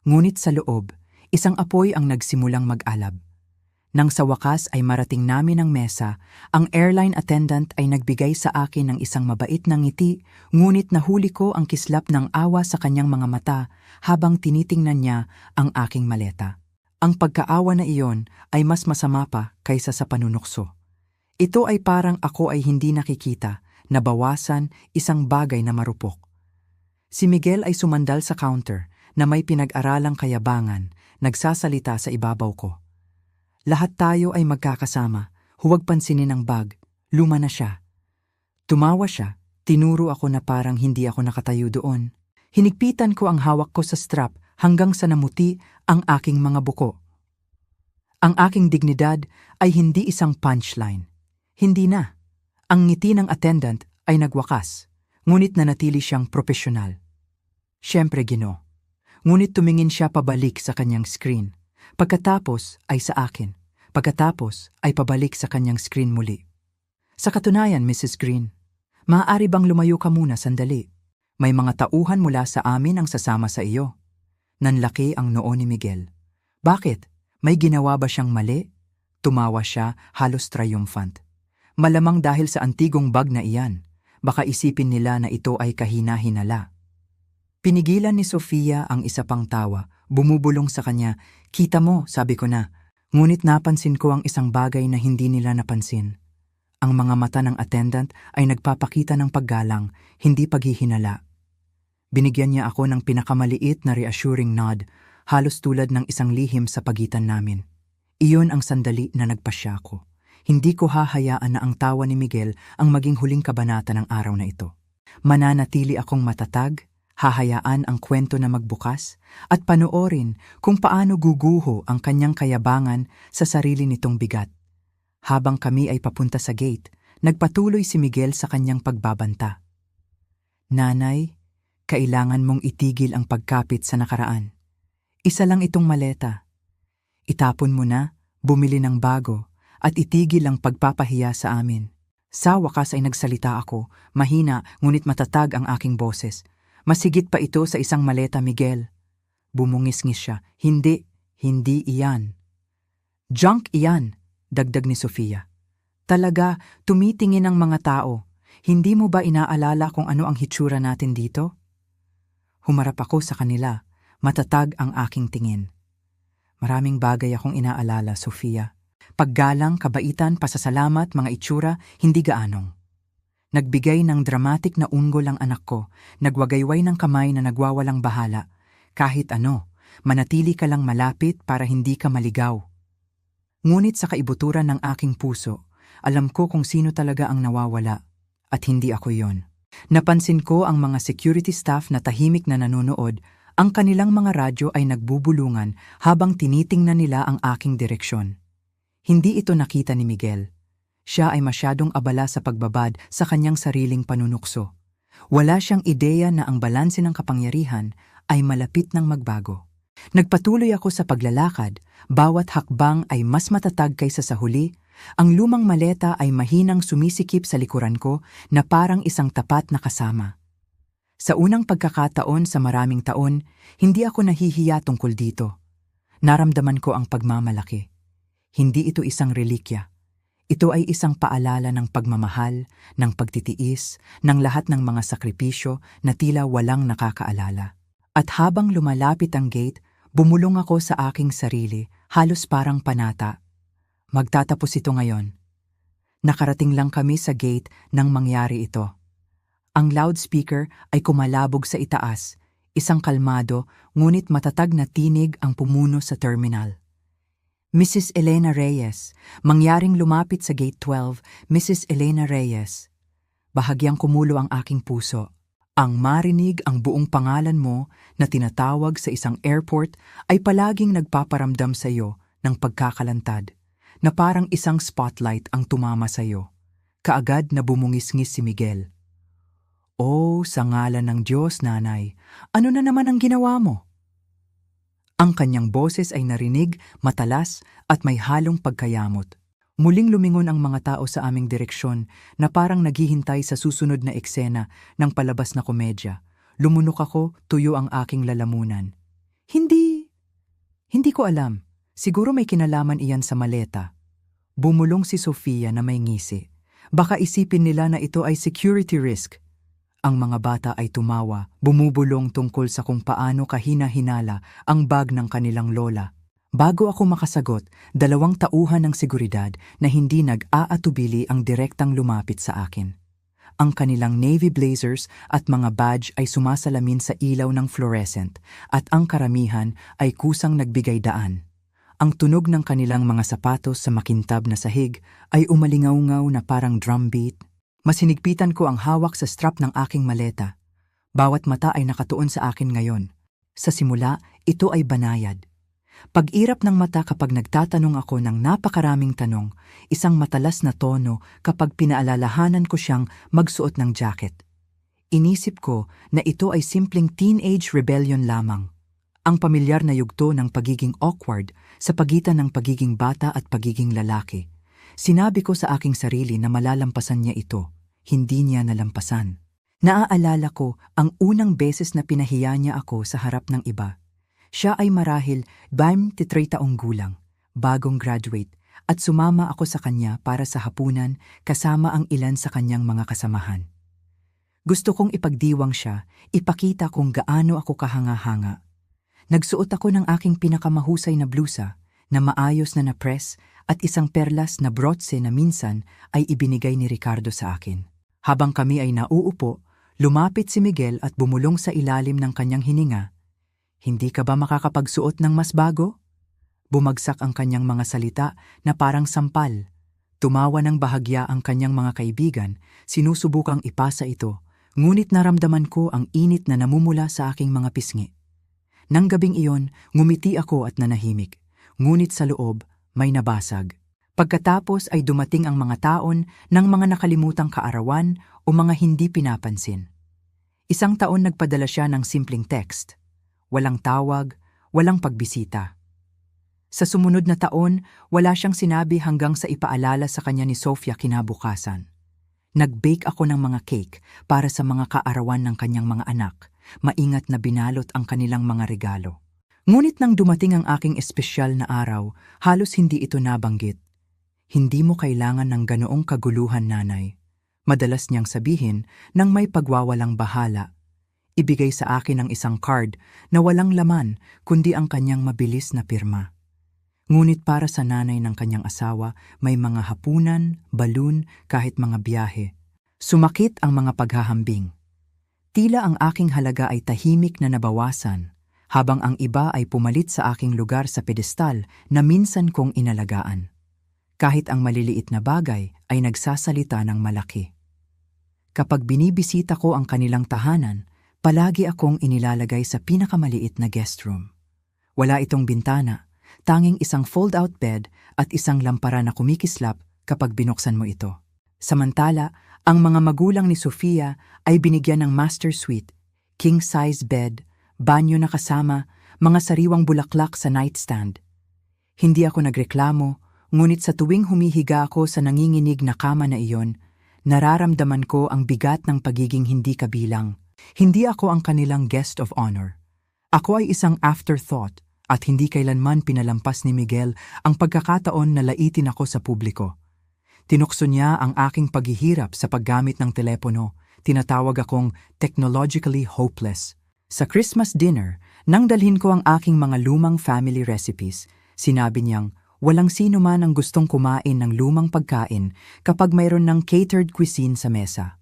Ngunit sa loob, isang apoy ang nagsimulang mag-alab. Nang sa wakas ay marating namin ang mesa, ang airline attendant ay nagbigay sa akin ng isang mabait na ngiti, ngunit nahuli ko ang kislap ng awa sa kanyang mga mata habang tinitingnan niya ang aking maleta. Ang pagkaawa na iyon ay mas masama pa kaysa sa panunukso. Ito ay parang ako ay hindi nakikita, nabawasan isang bagay na marupok. Si Miguel ay sumandal sa counter na may pinag-aralang kayabangan, nagsasalita sa ibabaw ko. Lahat tayo ay magkakasama, huwag pansinin ang bag, luma na siya. Tumawa siya, tinuro ako na parang hindi ako nakatayo doon. Hinigpitan ko ang hawak ko sa strap hanggang sa namuti ang aking mga buko. Ang aking dignidad ay hindi isang punchline. Hindi na. Ang ngiti ng attendant ay nagwakas, ngunit nanatili siyang propesyonal. Siyempre, Ginoo. Ngunit tumingin siya pabalik sa kanyang screen. Pagkatapos ay sa akin. Pagkatapos ay pabalik sa kanyang screen muli. Sa katunayan, Mrs. Green, maaari bang lumayo ka muna sandali? May mga tauhan mula sa amin ang sasama sa iyo. Nanlaki ang noo ni Miguel. Bakit? May ginawa ba siyang mali? Tumawa siya, halos triumphant. Malamang dahil sa antigong bag na iyan, baka isipin nila na ito ay kahina-hinala. Pinigilan ni Sofia ang isa pang tawa, bumubulong sa kanya, "Kita mo," sabi ko na, ngunit napansin ko ang isang bagay na hindi nila napansin. Ang mga mata ng attendant ay nagpapakita ng paggalang, hindi paghihinala. Binigyan niya ako ng pinakamaliit na reassuring nod, halos tulad ng isang lihim sa pagitan namin. Iyon ang sandali na nagpasya ko. Hindi ko hahayaan na ang tawa ni Miguel ang maging huling kabanata ng araw na ito. Mananatili akong matatag, hahayaan ang kwento na magbukas, at panoorin kung paano guguho ang kanyang kayabangan sa sarili nitong bigat. Habang kami ay papunta sa gate, nagpatuloy si Miguel sa kanyang pagbabanta. "Nanay, kailangan mong itigil ang pagkapit sa nakaraan. Isa lang itong maleta. Itapon mo na, bumili ng bago, at itigil ang pagpapahiya sa amin." Sa wakas ay nagsalita ako, mahina ngunit matatag ang aking boses. "Masigit pa ito sa isang maleta, Miguel." Bumungis-ngis siya. Hindi iyan." "Junk iyan," dagdag ni Sofia. "Talaga, tumitingin ang mga tao. Hindi mo ba inaalala kung ano ang hitsura natin dito?" Humarap ako sa kanila, matatag ang aking tingin. "Maraming bagay akong inaalala, Sofia. Paggalang, kabaitan, pasasalamat, mga itsura, hindi gaanong. Nagbigay ng dramatic na unggol ang anak ko, nagwagayway ng kamay na nagwawalang bahala. Kahit ano, manatili ka lang malapit para hindi ka maligaw." Ngunit sa kaibuturan ng aking puso, alam ko kung sino talaga ang nawawala, at hindi ako yon. Napansin ko ang mga security staff na tahimik na nanonood, ang kanilang mga radyo ay nagbubulungan habang tinitingnan nila ang aking direksyon. Hindi ito nakita ni Miguel. Siya ay masyadong abala sa pagbabad sa kanyang sariling panunukso. Wala siyang ideya na ang balanse ng kapangyarihan ay malapit ng magbago. Nagpatuloy ako sa paglalakad, bawat hakbang ay mas matatag kaysa sa huli. Ang lumang maleta ay mahinang sumisikip sa likuran ko na parang isang tapat na kasama. Sa unang pagkakataon sa maraming taon, hindi ako nahihiya tungkol dito. Naramdaman ko ang pagmamalaki. Hindi ito isang relikya. Ito ay isang paalala ng pagmamahal, ng pagtitiis, ng lahat ng mga sakripisyo na tila walang nakakaalala. At habang lumalapit ang gate, bumulong ako sa aking sarili, halos parang panata. Magtatapos ito ngayon. Nakarating lang kami sa gate nang mangyari ito. Ang loudspeaker ay kumalabog sa itaas, isang kalmado ngunit matatag na tinig ang pumuno sa terminal. "Mrs. Elena Reyes, mangyaring lumapit sa gate 12, Mrs. Elena Reyes." Bahagyang kumulo ang aking puso. Ang marinig ang buong pangalan mo na tinatawag sa isang airport ay palaging nagpaparamdam sa iyo ng pagkakalantad, na parang isang spotlight ang tumama sa iyo. Kaagad na bumungis-ngis si Miguel. "Oh, sa ngalan ng Diyos, nanay, ano na naman ang ginawa mo?" Ang kanyang boses ay narinig, matalas at may halong pagkayamot. Muling lumingon ang mga tao sa aming direksyon na parang naghihintay sa susunod na eksena ng palabas na komedya. Lumunok ako, tuyo ang aking lalamunan. Hindi ko alam. Siguro may kinalaman iyan sa maleta." Bumulong si Sofia na may ngisi. "Baka isipin nila na ito ay security risk." Ang mga bata ay tumawa, bumubulong tungkol sa kung paano kahina-hinala ang bag ng kanilang lola. Bago ako makasagot, 2 tauhan ng seguridad na hindi nag-aatubili ang direktang lumapit sa akin. Ang kanilang navy blazers at mga badge ay sumasalamin sa ilaw ng fluorescent at ang karamihan ay kusang nagbigay daan. Ang tunog ng kanilang mga sapatos sa makintab na sahig ay umalingaw-ngaw na parang drumbeat. Masinigpitan ko ang hawak sa strap ng aking maleta. Bawat mata ay nakatuon sa akin ngayon. Sa simula, ito ay banayad. Pag-irap ng mata kapag nagtatanong ako ng napakaraming tanong, isang matalas na tono kapag pinaalalahanan ko siyang magsuot ng jacket. Inisip ko na ito ay simpleng teenage rebellion lamang. Ang pamilyar na yugto ng pagiging awkward sa pagitan ng pagiging bata at pagiging lalaki. Sinabi ko sa aking sarili na malalampasan niya ito, hindi niya nalampasan. Naaalala ko ang unang beses na pinahiya niya ako sa harap ng iba. Siya ay marahil 23 taong gulang, bagong graduate, at sumama ako sa kanya para sa hapunan kasama ang ilan sa kanyang mga kasamahan. Gusto kong ipagdiwang siya, ipakita kung gaano ako kahanga-hanga. Nagsuot ako ng aking pinakamahusay na blusa, na maayos na na-press at isang perlas na brotse na minsan ay ibinigay ni Ricardo sa akin. Habang kami ay nauupo, lumapit si Miguel at bumulong sa ilalim ng kanyang hininga. Hindi ka ba makakapagsuot ng mas bago? Bumagsak ang kanyang mga salita na parang sampal. Tumawa ng bahagya ang kanyang mga kaibigan, sinusubukang ipasa ito, ngunit naramdaman ko ang init na namumula sa aking mga pisngi. Nang gabing iyon, ngumiti ako at nanahimik, ngunit sa loob may nabasag. Pagkatapos ay dumating ang mga taon ng mga nakalimutang kaarawan o mga hindi pinapansin. Isang taon nagpadala siya ng simpleng text. Walang tawag, walang pagbisita. Sa sumunod na taon, wala siyang sinabi hanggang sa ipaalala sa kanya ni Sofia kinabukasan. Nag-bake ako ng mga cake para sa mga kaarawan ng kanyang mga anak. Maingat na binalot ang kanilang mga regalo. Ngunit nang dumating ang aking espesyal na araw, halos hindi ito nabanggit. Hindi mo kailangan ng ganoong kaguluhan, nanay. Madalas niyang sabihin nang may pagwawalang bahala. Ibigay sa akin ang isang card na walang laman kundi ang kanyang mabilis na pirma. Ngunit para sa nanay ng kanyang asawa, may mga hapunan, balloon, kahit mga biyahe. Sumakit ang mga paghahambing. Tila ang aking halaga ay tahimik na nabawasan, habang ang iba ay pumalit sa aking lugar sa pedestal na minsan kong inalagaan. Kahit ang maliliit na bagay ay nagsasalita ng malaki. Kapag binibisita ko ang kanilang tahanan, palagi akong inilalagay sa pinakamaliit na guest room. Wala itong bintana, tanging isang fold-out bed at isang lampara na kumikislap kapag binuksan mo ito. Samantala, ang mga magulang ni Sofia ay binigyan ng master suite, king-size bed, banyo na kasama, mga sariwang bulaklak sa nightstand. Hindi ako nagreklamo, ngunit sa tuwing humihiga ako sa nanginginig na kama na iyon, nararamdaman ko ang bigat ng pagiging hindi kabilang. Hindi ako ang kanilang guest of honor. Ako ay isang afterthought at hindi kailanman pinalampas ni Miguel ang pagkakataon na laitin ako sa publiko. Tinukso niya ang aking paghihirap sa paggamit ng telepono. Tinatawag akong technologically hopeless. Sa Christmas dinner, nang dalhin ko ang aking mga lumang family recipes, sinabi niyang walang sino man ang gustong kumain ng lumang pagkain kapag mayroon ng catered cuisine sa mesa.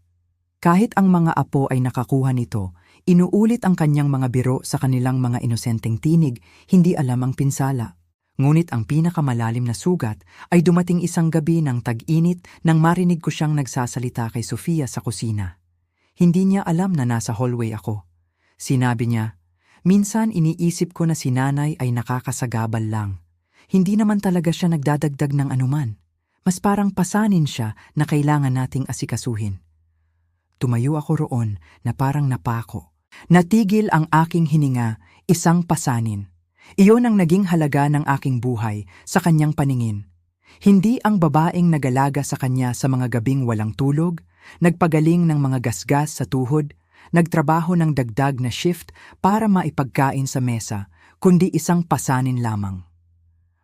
Kahit ang mga apo ay nakakuha nito, inuulit ang kanyang mga biro sa kanilang mga inosenteng tinig, hindi alam ang pinsala. Ngunit ang pinakamalalim na sugat ay dumating isang gabi ng tag-init nang marinig ko siyang nagsasalita kay Sofia sa kusina. Hindi niya alam na nasa hallway ako. Sinabi niya, minsan iniisip ko na si nanay ay nakakasagabal lang. Hindi naman talaga siya nagdadagdag ng anuman. Mas parang pasanin siya na kailangan nating asikasuhin. Tumayo ako roon na parang napako. Natigil ang aking hininga, isang pasanin. Iyon ang naging halaga ng aking buhay sa kanyang paningin. Hindi ang babaeng nagalaga sa kanya sa mga gabing walang tulog, nagpagaling ng mga gasgas sa tuhod, nagtrabaho ng dagdag na shift para maipagkain sa mesa, kundi isang pasanin lamang.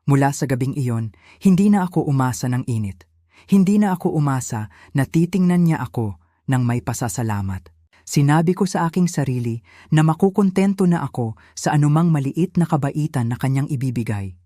Mula sa gabing iyon, hindi na ako umasa ng init. Hindi na ako umasa na titingnan niya ako nang may pasasalamat. Sinabi ko sa aking sarili na makukontento na ako sa anumang maliit na kabaitan na kanyang ibibigay.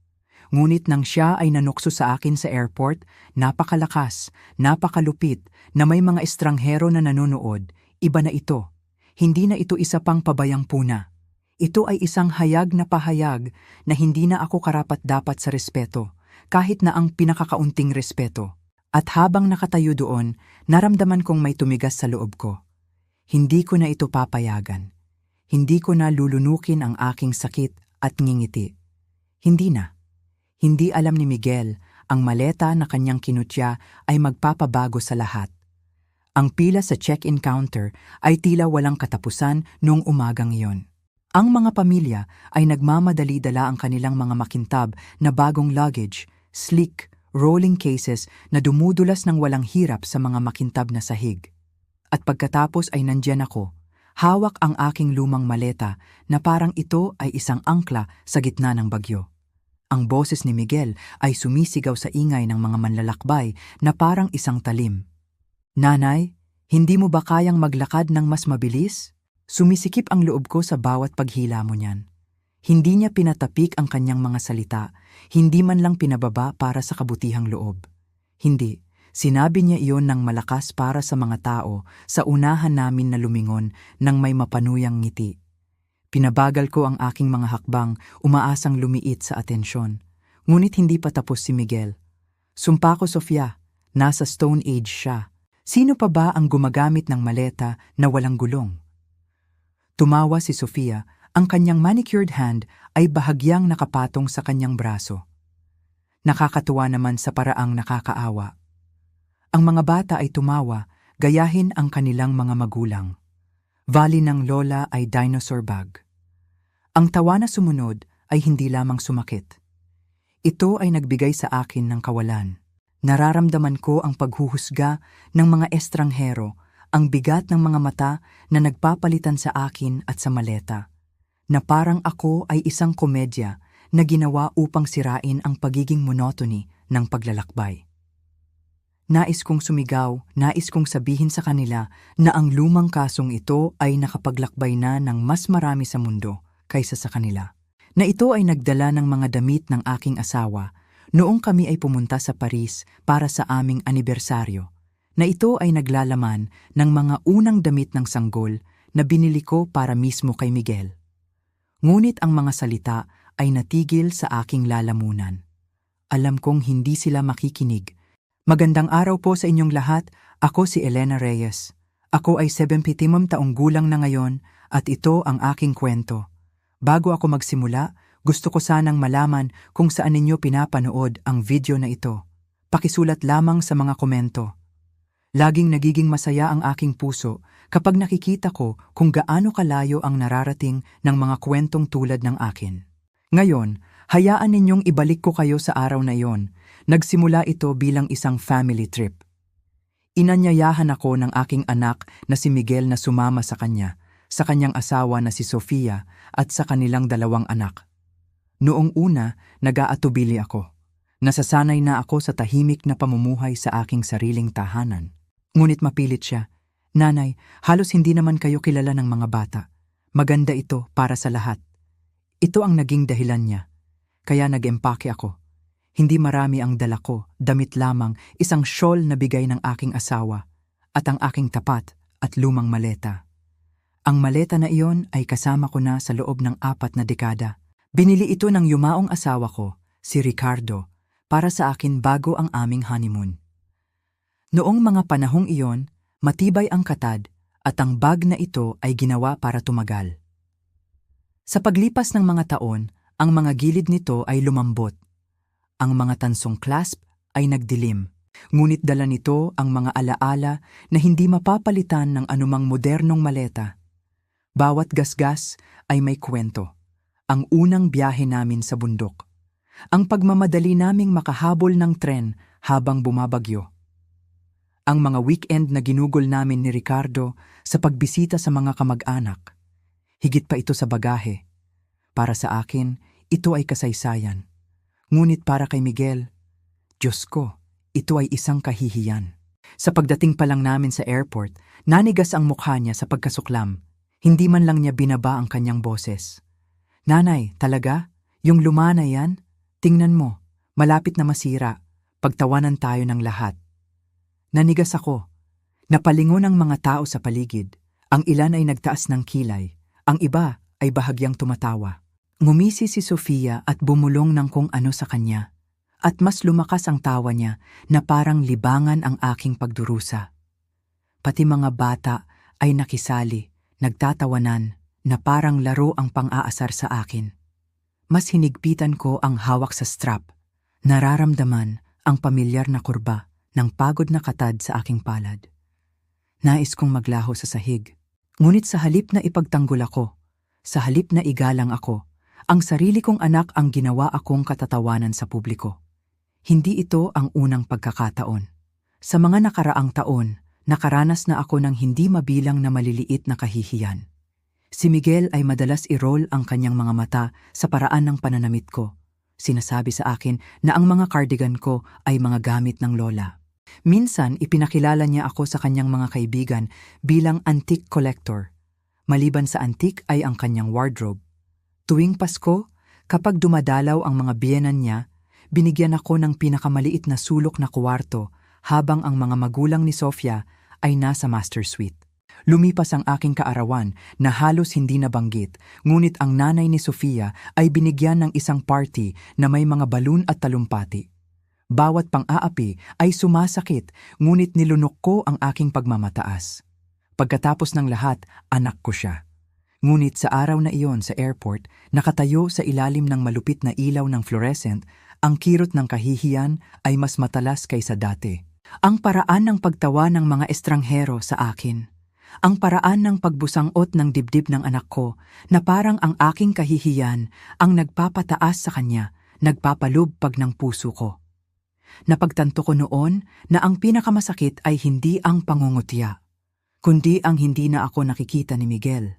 Ngunit nang siya ay nanukso sa akin sa airport, napakalakas, napakalupit, na may mga estranghero na nanonood, iba na ito. Hindi na ito isa pang pabayang puna. Ito ay isang hayag na pahayag na hindi na ako karapat-dapat sa respeto, kahit na ang pinakakaunting respeto. At habang nakatayo doon, naramdaman kong may tumigas sa loob ko. Hindi ko na ito papayagan. Hindi ko na lulunukin ang aking sakit at ngingiti. Hindi na. Hindi alam ni Miguel, ang maleta na kanyang kinutya ay magpapabago sa lahat. Ang pila sa check-in counter ay tila walang katapusan noong umagang iyon. Ang mga pamilya ay nagmamadali dala ang kanilang mga makintab na bagong luggage, sleek, rolling cases na dumudulas ng walang hirap sa mga makintab na sahig. At pagkatapos ay nandyan ako, hawak ang aking lumang maleta na parang ito ay isang angkla sa gitna ng bagyo. Ang boses ni Miguel ay sumisigaw sa ingay ng mga manlalakbay na parang isang talim. Nanay, hindi mo ba kayang maglakad ng mas mabilis? Sumisikip ang loob ko sa bawat paghila mo niyan. Hindi niya pinatapik ang kanyang mga salita, hindi man lang pinababa para sa kabutihang loob. Hindi, sinabi niya iyon ng malakas para sa mga tao sa unahan namin na lumingon ng may mapanuyang ngiti. Pinabagal ko ang aking mga hakbang, umaasang lumiit sa atensyon. Ngunit hindi pa tapos si Miguel. Sumpa ko, Sofia, nasa Stone Age siya. Sino pa ba ang gumagamit ng maleta na walang gulong? Tumawa si Sofia, ang kanyang manicured hand ay bahagyang nakapatong sa kanyang braso. Nakakatuwa naman sa paraang nakakaawa. Ang mga bata ay tumawa, gayahin ang kanilang mga magulang. Vali ng lola ay dinosaur bag. Ang tawa na sumunod ay hindi lamang sumakit. Ito ay nagbigay sa akin ng kawalan. Nararamdaman ko ang paghuhusga ng mga estranghero, ang bigat ng mga mata na nagpapalitan sa akin at sa maleta, na parang ako ay isang komedya na ginawa upang sirain ang pagiging monotony ng paglalakbay. Nais kong sumigaw, nais kong sabihin sa kanila na ang lumang kasong ito ay nakapaglakbay na ng mas marami sa mundo kaysa sa kanila. Na ito ay nagdala ng mga damit ng aking asawa noong kami ay pumunta sa Paris para sa aming anibersaryo. Na ito ay naglalaman ng mga unang damit ng sanggol na binili ko para mismo kay Miguel. Ngunit ang mga salita ay natigil sa aking lalamunan. Alam kong hindi sila makikinig. Magandang araw po sa inyong lahat, ako si Elena Reyes. Ako ay 75 taong gulang na ngayon at ito ang aking kwento. Bago ako magsimula, gusto ko sanang malaman kung saan ninyo pinapanood ang video na ito. Pakisulat lamang sa mga komento. Laging nagiging masaya ang aking puso kapag nakikita ko kung gaano kalayo ang nararating ng mga kwentong tulad ng akin. Ngayon, hayaan ninyong ibalik ko kayo sa araw na iyon. Nagsimula ito bilang isang family trip. Inanyayahan ako ng aking anak na si Miguel na sumama sa kanyang asawa na si Sofia at sa kanilang 2 anak. Noong una, nag-aatubili ako. Nasasanay na ako sa tahimik na pamumuhay sa aking sariling tahanan. Ngunit mapilit siya, "Nanay, halos hindi naman kayo kilala ng mga bata. Maganda ito para sa lahat." Ito ang naging dahilan niya. Kaya nag-empake ako. Hindi marami ang dala ko, damit lamang, isang shawl na bigay ng aking asawa, at ang aking tapat at lumang maleta. Ang maleta na iyon ay kasama ko na sa loob ng 4 na dekada. Binili ito ng yumaong asawa ko, si Ricardo, para sa akin bago ang aming honeymoon. Noong mga panahong iyon, matibay ang katad at ang bag na ito ay ginawa para tumagal. Sa paglipas ng mga taon, ang mga gilid nito ay lumambot. Ang mga tansong clasp ay nagdilim, ngunit dala nito ang mga alaala na hindi mapapalitan ng anumang modernong maleta. Bawat gasgas ay may kwento. Ang unang biyahe namin sa bundok. Ang pagmamadali naming makahabol ng tren habang bumabagyo. Ang mga weekend na ginugol namin ni Ricardo sa pagbisita sa mga kamag-anak. Higit pa ito sa bagahe. Para sa akin, ito ay kasaysayan. Ngunit para kay Miguel, Diyos ko, ito ay isang kahihiyan. Sa pagdating pa lang namin sa airport, nanigas ang mukha niya sa pagkasuklam. Hindi man lang niya binaba ang kanyang boses. "Nanay, talaga? Yung luma na yan? Tingnan mo, malapit na masira. Pagtawanan tayo ng lahat." Nanigas ako. Napalingon ang mga tao sa paligid. Ang ilan ay nagtaas ng kilay. Ang iba ay bahagyang tumatawa. Ngumisi si Sofia at bumulong ng kung ano sa kanya. At mas lumakas ang tawa niya na parang libangan ang aking pagdurusa. Pati mga bata ay nakisali, nagtatawanan na parang laro ang pang-aasar sa akin. Mas hinigpitan ko ang hawak sa strap. Nararamdaman ang pamilyar na kurba ng pagod na katad sa aking palad. Nais kong maglaho sa sahig. Ngunit sa halip na ipagtanggol ako, sa halip na igalang ako, ang sarili kong anak ang ginawa akong katatawanan sa publiko. Hindi ito ang unang pagkakataon. Sa mga nakaraang taon, nakaranas na ako ng hindi mabilang na maliliit na kahihiyan. Si Miguel ay madalas i-roll ang kanyang mga mata sa paraan ng pananamit ko. Sinasabi sa akin na ang mga cardigan ko ay mga gamit ng lola. Minsan ipinakilala niya ako sa kanyang mga kaibigan bilang antique collector. Maliban sa antique ay ang kanyang wardrobe. Tuwing Pasko, kapag dumadalaw ang mga biyenan niya, binigyan ako ng pinakamaliit na sulok na kuwarto habang ang mga magulang ni Sofia ay nasa master suite. Lumipas ang aking kaarawan na halos hindi nabanggit, ngunit ang nanay ni Sofia ay binigyan ng isang party na may mga balon at talumpati. Bawat pang-aapi ay sumasakit, ngunit nilunok ko ang aking pagmamataas. Pagkatapos ng lahat, anak ko siya. Ngunit sa araw na iyon sa airport, nakatayo sa ilalim ng malupit na ilaw ng fluorescent, ang kirot ng kahihiyan ay mas matalas kaysa dati. Ang paraan ng pagtawa ng mga estranghero sa akin. Ang paraan ng pagbusangot ng dibdib ng anak ko na parang ang aking kahihiyan ang nagpapataas sa kanya, nagpapalubpag ng puso ko. Napagtanto ko noon na ang pinakamasakit ay hindi ang pangungutya, kundi ang hindi na ako nakikita ni Miguel.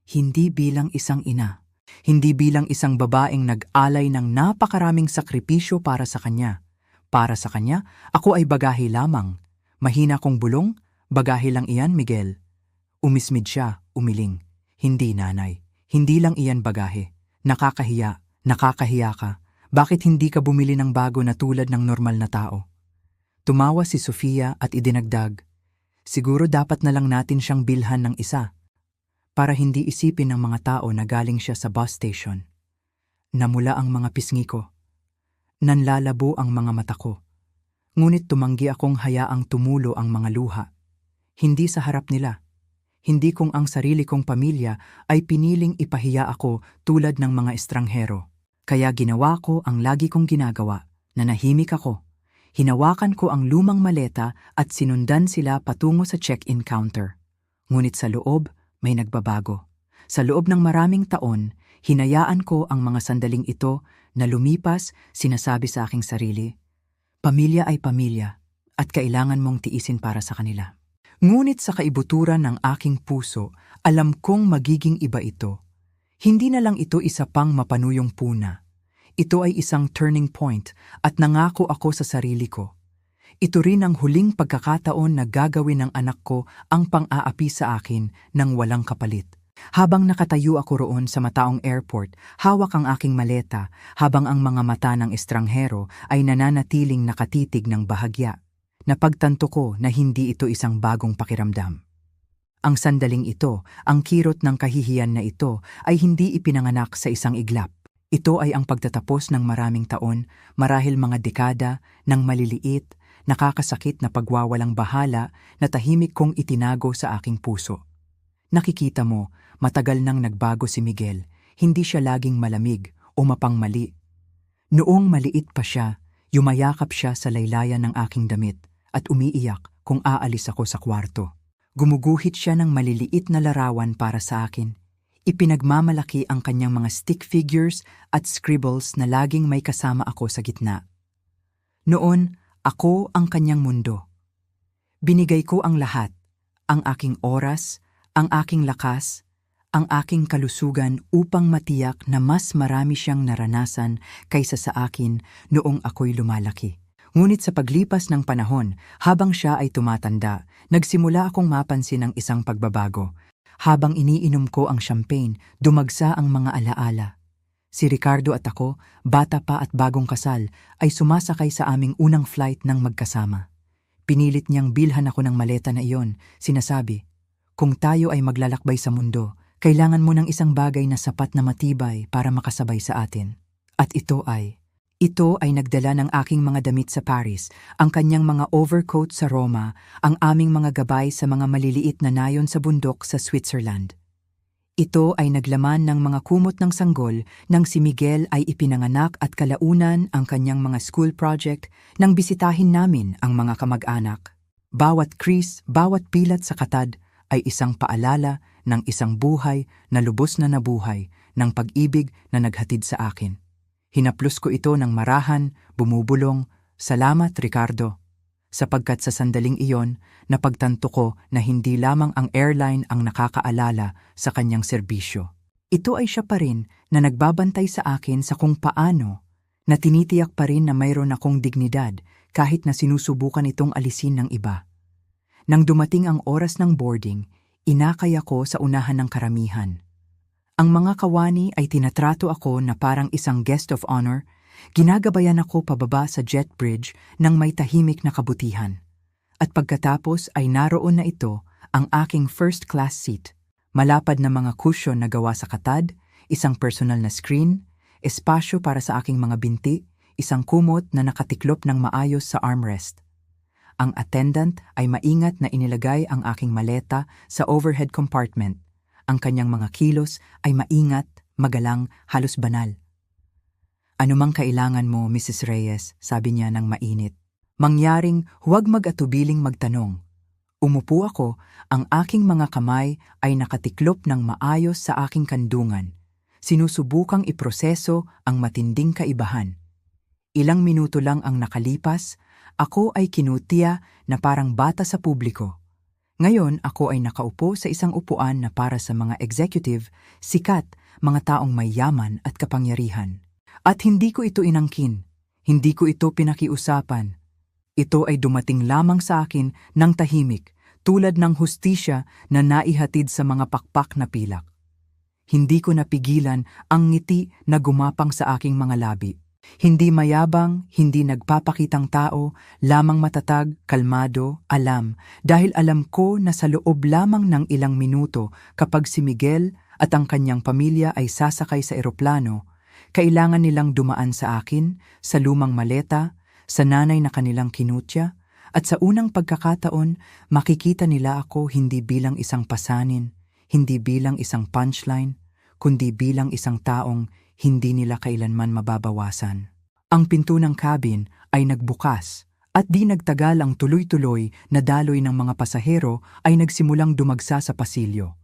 Hindi bilang isang ina, hindi bilang isang babaeng nag-alay ng napakaraming sakripisyo para sa kanya. Para sa kanya, ako ay bagahe lamang. Mahina kong bulong, bagahe lang iyan, Miguel. Umismid siya, umiling. Hindi nanay, hindi lang iyan bagahe. Nakakahiya ka. Bakit hindi ka bumili ng bago na tulad ng normal na tao? Tumawa si Sofia at idinagdag, siguro dapat na lang natin siyang bilhan ng isa. Para hindi isipin ng mga tao na galing siya sa bus station. Namula ang mga pisngi ko. Nanlalabo ang mga mata ko. Ngunit tumanggi akong hayaang tumulo ang mga luha. Hindi sa harap nila. Hindi kung ang sarili kong pamilya ay piniling ipahiya ako tulad ng mga estranghero. Kaya ginawa ko ang lagi kong ginagawa, nanahimik ako. Hinawakan ko ang lumang maleta at sinundan sila patungo sa check-in counter. Ngunit sa loob, may nagbabago. Sa loob ng maraming taon, hinayaan ko ang mga sandaling ito na lumipas, sinasabi sa aking sarili, pamilya ay pamilya at kailangan mong tiisin para sa kanila. Ngunit sa kaibuturan ng aking puso, alam kong magiging iba ito. Hindi na lang ito isa pang mapanuyong puna. Ito ay isang turning point at nangako ako sa sarili ko. Ito rin ang huling pagkakataon na gagawin ng anak ko ang pang-aapi sa akin ng walang kapalit. Habang nakatayo ako roon sa mataong airport, hawak ang aking maleta habang ang mga mata ng estranghero ay nananatiling nakatitig ng bahagya. Napagtanto ko na hindi ito isang bagong pakiramdam. Ang sandaling ito, ang kirot ng kahihiyan na ito, ay hindi ipinanganak sa isang iglap. Ito ay ang pagtatapos ng maraming taon, marahil mga dekada, ng maliliit, nakakasakit na pagwawalang bahala na tahimik kong itinago sa aking puso. Nakikita mo, matagal nang nagbago si Miguel, hindi siya laging malamig o mapangmali. Noong maliit pa siya, yumayakap siya sa laylayan ng aking damit at umiiyak kung aalis ako sa kwarto. Gumuguhit siya ng maliliit na larawan para sa akin. Ipinagmamalaki ang kanyang mga stick figures at scribbles na laging may kasama ako sa gitna. Noon, ako ang kanyang mundo. Binigay ko ang lahat, ang aking oras, ang aking lakas, ang aking kalusugan upang matiyak na mas marami siyang naranasan kaysa sa akin noong ako'y lumalaki. Ngunit sa paglipas ng panahon, habang siya ay tumatanda, nagsimula akong mapansin ang isang pagbabago. Habang iniinom ko ang champagne, dumagsa ang mga alaala. Si Ricardo at ako, bata pa at bagong kasal, ay sumasakay sa aming unang flight ng magkasama. Pinilit niyang bilhan ako ng maleta na iyon, sinasabi, kung tayo ay maglalakbay sa mundo, kailangan mo ng isang bagay na sapat na matibay para makasabay sa atin. At ito ay nagdala ng aking mga damit sa Paris, ang kanyang mga overcoat sa Roma, ang aming mga gabay sa mga maliliit na nayon sa bundok sa Switzerland. Ito ay naglaman ng mga kumot ng sanggol nang si Miguel ay ipinanganak at kalaunan ang kanyang mga school project nang bisitahin namin ang mga kamag-anak. Bawat crease, bawat pilat sa katad ay isang paalala ng isang buhay na lubos na nabuhay ng pag-ibig na naghatid sa akin. Hinaplos ko ito ng marahan, bumubulong, "Salamat, Ricardo." Sapagkat sa sandaling iyon, napagtanto ko na hindi lamang ang airline ang nakakaalala sa kanyang serbisyo. Ito ay siya pa rin na nagbabantay sa akin sa kung paano, na tinitiyak pa rin na mayroon akong dignidad kahit na sinusubukan itong alisin ng iba. Nang dumating ang oras ng boarding, inakay ako sa unahan ng karamihan. Ang mga kawani ay tinatrato ako na parang isang guest of honor. Ginagabayan ako pababa sa jet bridge ng may tahimik na kabutihan. At pagkatapos ay naroon na ito ang aking first class seat. Malapad na mga cushion na gawa sa katad, isang personal na screen, espasyo para sa aking mga binti, isang kumot na nakatiklop ng maayos sa armrest. Ang attendant ay maingat na inilagay ang aking maleta sa overhead compartment. Ang kanyang mga kilos ay maingat, magalang, halos banal. "Anumang kailangan mo, Mrs. Reyes," sabi niya ng mainit. Mangyaring huwag mag-atubiling magtanong. Umupo ako, ang aking mga kamay ay nakatiklop ng maayos sa aking kandungan. Sinusubukang iproseso ang matinding kaibahan. Ilang minuto lang ang nakalipas, ako ay kinutiya na parang bata sa publiko. Ngayon ako ay nakaupo sa isang upuan na para sa mga executive, sikat, mga taong may yaman at kapangyarihan. At hindi ko ito inangkin, hindi ko ito pinakiusapan. Ito ay dumating lamang sa akin ng tahimik, tulad ng hustisya na naihatid sa mga pakpak na pilak. Hindi ko napigilan ang ngiti na gumapang sa aking mga labi. Hindi mayabang, hindi nagpapakitang tao, lamang matatag, kalmado, alam, dahil alam ko na sa loob lamang ng ilang minuto kapag si Miguel at ang kanyang pamilya ay sasakay sa eroplano, kailangan nilang dumaan sa akin, sa lumang maleta, sa nanay na kanilang kinutya, at sa unang pagkakataon, makikita nila ako hindi bilang isang pasanin, hindi bilang isang punchline, kundi bilang isang taong hindi nila kailanman mababawasan. Ang pinto ng cabin ay nagbukas, at di nagtagal ang tuloy-tuloy na daloy ng mga pasahero ay nagsimulang dumagsa sa pasilyo.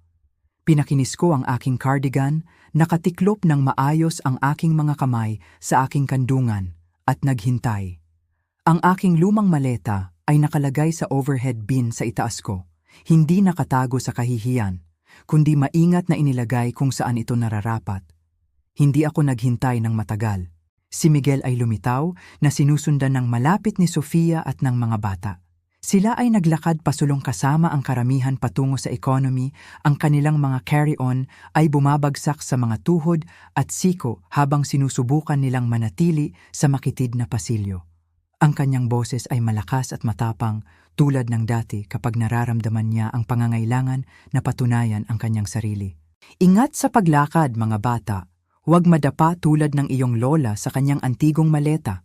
Pinakinis ko ang aking cardigan, nakatiklop ng maayos ang aking mga kamay sa aking kandungan, at naghintay. Ang aking lumang maleta ay nakalagay sa overhead bin sa itaas ko, hindi nakatago sa kahihiyan, kundi maingat na inilagay kung saan ito nararapat. Hindi ako naghintay ng matagal. Si Miguel ay lumitaw na sinusundan ng malapit ni Sofia at ng mga bata. Sila ay naglakad pasulong kasama ang karamihan patungo sa economy, ang kanilang mga carry-on ay bumabagsak sa mga tuhod at siko habang sinusubukan nilang manatili sa makitid na pasilyo. Ang kanyang boses ay malakas at matapang tulad ng dati kapag nararamdaman niya ang pangangailangan na patunayan ang kanyang sarili. "Ingat sa paglakad, mga bata. Huwag madapa tulad ng iyong lola sa kanyang antigong maleta."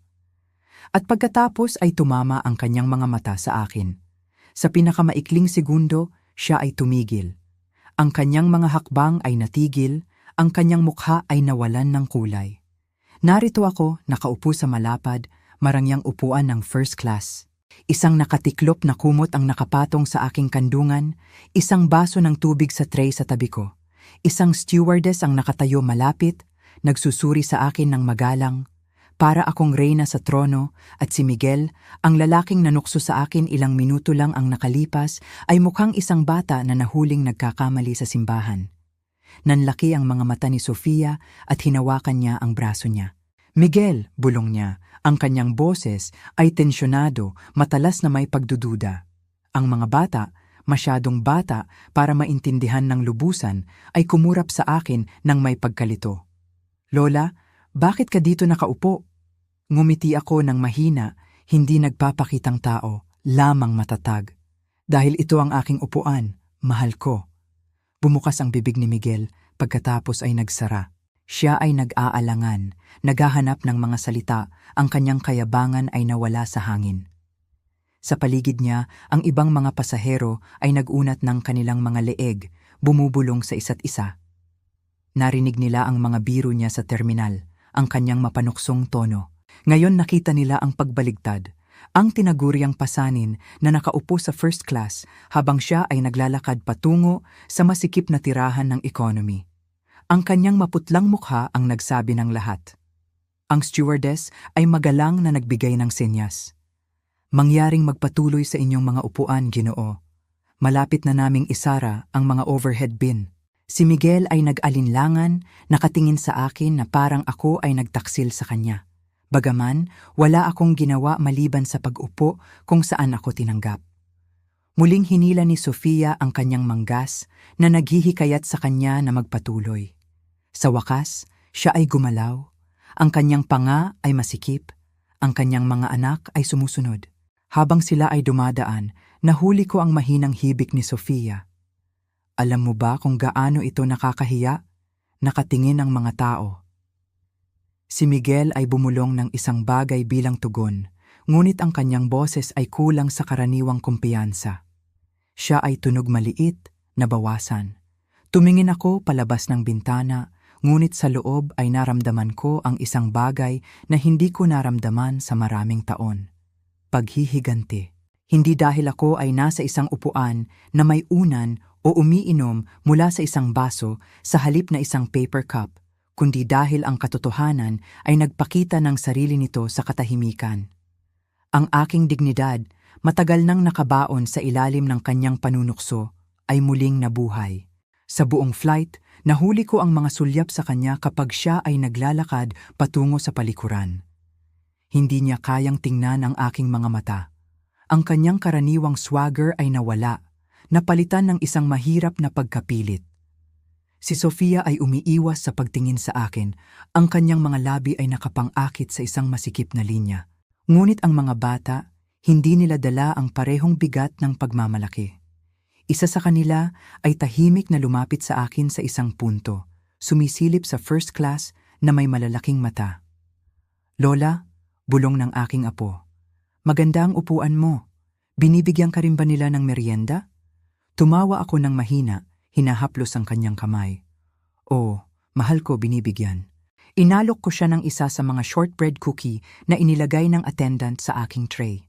At pagkatapos ay tumama ang kanyang mga mata sa akin. Sa pinakamaikling segundo, siya ay tumigil. Ang kanyang mga hakbang ay natigil, ang kanyang mukha ay nawalan ng kulay. Narito ako, nakaupo sa malapad, marangyang upuan ng first class. Isang nakatiklop na kumot ang nakapatong sa aking kandungan, isang baso ng tubig sa tray sa tabi ko. Isang stewardess ang nakatayo malapit, nagsusuri sa akin ng magalang. Para akong reyna sa trono, at si Miguel, ang lalaking nanukso sa akin ilang minuto lang ang nakalipas, ay mukhang isang bata na nahuling nagkakamali sa simbahan. Nanlaki ang mga mata ni Sofia at hinawakan niya ang braso niya. "Miguel," bulong niya, ang kanyang boses ay tensyonado, matalas na may pagdududa. Ang mga bata, masyadong bata para maintindihan ng lubusan, ay kumurap sa akin ng may pagkalito. "Lola, bakit ka dito nakaupo?" Ngumiti ako ng mahina, hindi nagpapakitang tao, lamang matatag. "Dahil ito ang aking upuan, mahal ko." Bumukas ang bibig ni Miguel, pagkatapos ay nagsara. Siya ay nag-aalangan, naghahanap ng mga salita, ang kanyang kayabangan ay nawala sa hangin. Sa paligid niya, ang ibang mga pasahero ay nag-unat ng kanilang mga leeg, bumubulong sa isa't isa. Narinig nila ang mga biro niya sa terminal, ang kanyang mapanuksong tono. Ngayon nakita nila ang pagbaligtad, ang tinaguriang pasanin na nakaupo sa first class habang siya ay naglalakad patungo sa masikip na tirahan ng economy. Ang kanyang maputlang mukha ang nagsabi ng lahat. Ang stewardess ay magalang na nagbigay ng senyas. Mangyaring magpatuloy sa inyong mga upuan, Ginoo. Malapit na naming isara ang mga overhead bin. Si Miguel ay nag-alinlangan, nakatingin sa akin na parang ako ay nagtaksil sa kanya. Bagaman, wala akong ginawa maliban sa pag-upo kung saan ako tinanggap. Muling hinila ni Sofia ang kanyang manggas na naghihikayat sa kanya na magpatuloy. Sa wakas, siya ay gumalaw. Ang kanyang panga ay masikip. Ang kanyang mga anak ay sumusunod. Habang sila ay dumadaan, nahuli ko ang mahinang hibik ni Sofia. Alam mo ba kung gaano ito nakakahiya? Nakatingin ang mga tao. Si Miguel ay bumulong ng isang bagay bilang tugon, ngunit ang kanyang boses ay kulang sa karaniwang kumpiyansa. Siya ay tunog maliit, nabawasan. Tumingin ako palabas ng bintana, ngunit sa loob ay naramdaman ko ang isang bagay na hindi ko naramdaman sa maraming taon. Paghihiganti. Hindi dahil ako ay nasa isang upuan na may unan o umiinom mula sa isang baso sa halip na isang paper cup, kundi dahil ang katotohanan ay nagpakita ng sarili nito sa katahimikan. Ang aking dignidad, matagal nang nakabaon sa ilalim ng kanyang panunukso, ay muling nabuhay. Sa buong flight, nahuli ko ang mga sulyap sa kanya kapag siya ay naglalakad patungo sa palikuran. Hindi niya kayang tingnan ang aking mga mata. Ang kanyang karaniwang swagger ay nawala, napalitan ng isang mahirap na pagkapilit. Si Sofia ay umiiwas sa pagtingin sa akin, ang kanyang mga labi ay nakapang-akit sa isang masikip na linya. Ngunit ang mga bata, hindi nila dala ang parehong bigat ng pagmamalaki. Isa sa kanila ay tahimik na lumapit sa akin sa isang punto, sumisilip sa first class na may malalaking mata. Lola, bulong ng aking apo. Maganda ang upuan mo. Binibigyan ka rin ba nila ng merienda? Tumawa ako ng mahina, hinahaplos ang kanyang kamay. Oo, mahal ko binibigyan. Inalok ko siya ng isa sa mga shortbread cookie na inilagay ng attendant sa aking tray.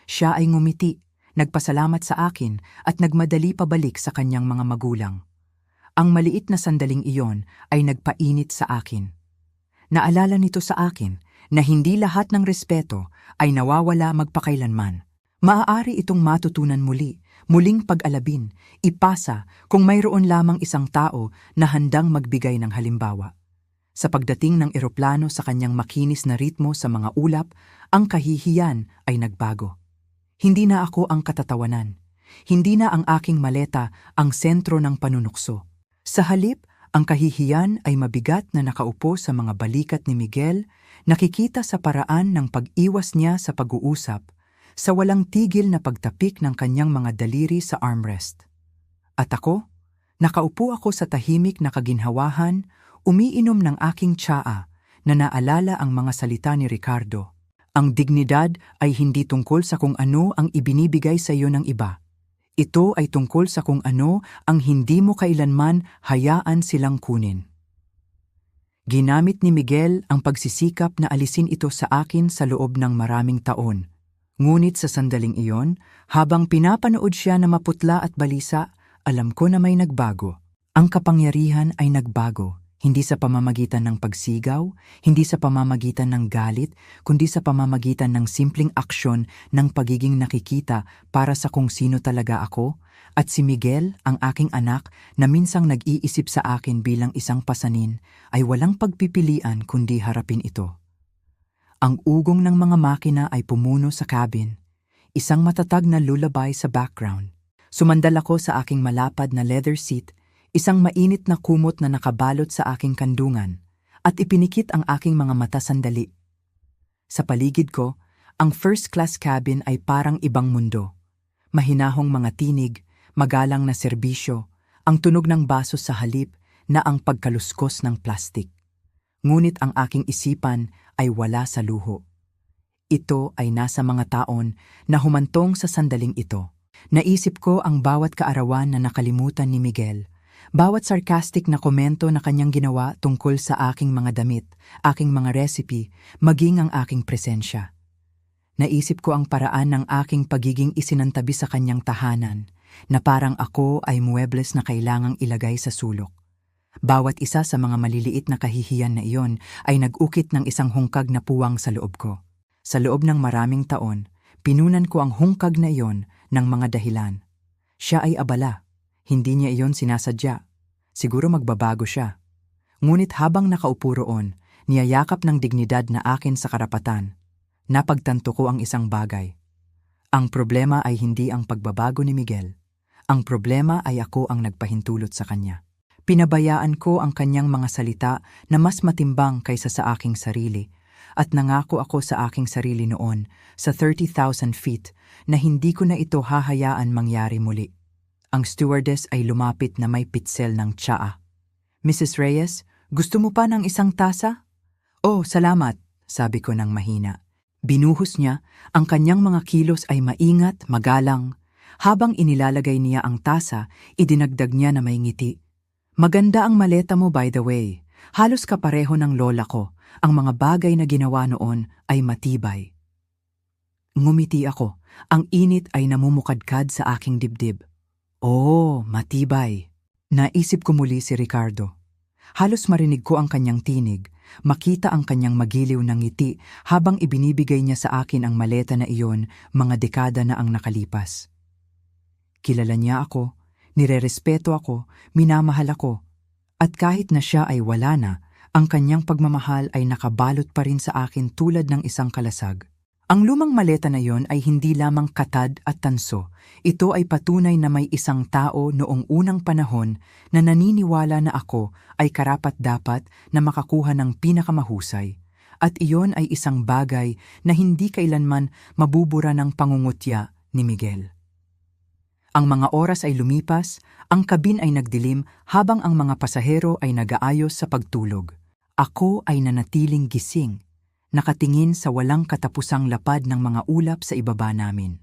Siya ay ngumiti, nagpasalamat sa akin at nagmadali pabalik sa kanyang mga magulang. Ang maliit na sandaling iyon ay nagpainit sa akin. Naalala nito sa akin na hindi lahat ng respeto ay nawawala magpakailanman. Maaari itong matutunan muling pag-alabin, ipasa kung mayroon lamang isang tao na handang magbigay ng halimbawa. Sa pagdating ng eroplano sa kanyang makinis na ritmo sa mga ulap, ang kahihiyan ay nagbago. Hindi na ako ang katatawanan. Hindi na ang aking maleta ang sentro ng panunukso. Sa halip, ang kahihiyan ay mabigat na nakaupo sa mga balikat ni Miguel, nakikita sa paraan ng pag-iwas niya sa pag-uusap, sa walang tigil na pagtapik ng kanyang mga daliri sa armrest. At ako, nakaupo ako sa tahimik na kaginhawahan, umiinom ng aking tsaa na naalala ang mga salita ni Ricardo. Ang dignidad ay hindi tungkol sa kung ano ang ibinibigay sa iyo ng iba. Ito ay tungkol sa kung ano ang hindi mo kailanman hayaan silang kunin. Ginamit ni Miguel ang pagsisikap na alisin ito sa akin sa loob ng maraming taon. Ngunit sa sandaling iyon, habang pinapanood siya na maputla at balisa, alam ko na may nagbago. Ang kapangyarihan ay nagbago, hindi sa pamamagitan ng pagsigaw, hindi sa pamamagitan ng galit, kundi sa pamamagitan ng simpleng aksyon ng pagiging nakikita para sa kung sino talaga ako, at si Miguel, ang aking anak, na minsang nag-iisip sa akin bilang isang pasanin, ay walang pagpipilian kundi harapin ito. Ang ugong ng mga makina ay pumuno sa cabin, isang matatag na lullaby sa background. Sumandal ako sa aking malapad na leather seat, isang mainit na kumot na nakabalot sa aking kandungan, at ipinikit ang aking mga mata sandali. Sa paligid ko, ang first class cabin ay parang ibang mundo. Mahinahong mga tinig, magalang na serbisyo, ang tunog ng baso sa halip na ang pagkaluskos ng plastik. Ngunit ang aking isipan ay wala sa luho. Ito ay nasa mga taon na humantong sa sandaling ito. Naisip ko ang bawat kaarawan na nakalimutan ni Miguel, Bawat sarcastic na komento na kanyang ginawa tungkol sa aking mga damit, aking mga recipe, maging ang aking presensya. Naisip ko ang paraan ng aking pagiging isinantabi sa kanyang tahanan, na parang ako ay muebles na kailangang ilagay sa sulok. Bawat isa sa mga maliliit na kahihiyan na iyon ay nag-ukit ng isang hungkag na puwang sa loob ko. Sa loob ng maraming taon, pinunan ko ang hungkag na iyon ng mga dahilan. Siya ay abala. Hindi niya iyon sinasadya. Siguro magbabago siya. Ngunit habang nakaupo roon, niyayakap ng dignidad na akin sa karapatan, napagtanto ko ang isang bagay. Ang problema ay hindi ang pagbabago ni Miguel. Ang problema ay ako ang nagpahintulot sa kanya. Pinabayaan ko ang kanyang mga salita na mas matimbang kaysa sa aking sarili, at nangako ako sa aking sarili noon sa 30,000 feet na hindi ko na ito hahayaan mangyari muli. Ang stewardess ay lumapit na may pitsel ng tsaa. "Mrs. Reyes, gusto mo pa ng isang tasa?" "Oh, salamat," sabi ko ng mahina. Binuhos niya, ang kanyang mga kilos ay maingat, magalang. Habang inilalagay niya ang tasa, idinagdag niya na may ngiti. "Maganda ang maleta mo, by the way. Halos kapareho ng lola ko. Ang mga bagay na ginawa noon ay matibay." Ngumiti ako. Ang init ay namumukadkad sa aking dibdib. "Oh, matibay." Naisip ko muli si Ricardo. Halos marinig ko ang kanyang tinig, makita ang kanyang magiliw na ngiti habang ibinibigay niya sa akin ang maleta na iyon mga dekada na ang nakalipas. Kilala niya ako, nirerespeto ako, minamahal ako. At kahit na siya ay wala na, ang kanyang pagmamahal ay nakabalot pa rin sa akin tulad ng isang kalasag. Ang lumang maleta na iyon ay hindi lamang katad at tanso. Ito ay patunay na may isang tao noong unang panahon na naniniwala na ako ay karapat-dapat na makakuha ng pinakamahusay. At iyon ay isang bagay na hindi kailanman mabubura ng pangungutya ni Miguel. Ang mga oras ay lumipas, ang kabin ay nagdilim habang ang mga pasahero ay nag-aayos sa pagtulog. Ako ay nanatiling gising, nakatingin sa walang katapusang lapad ng mga ulap sa ibaba namin.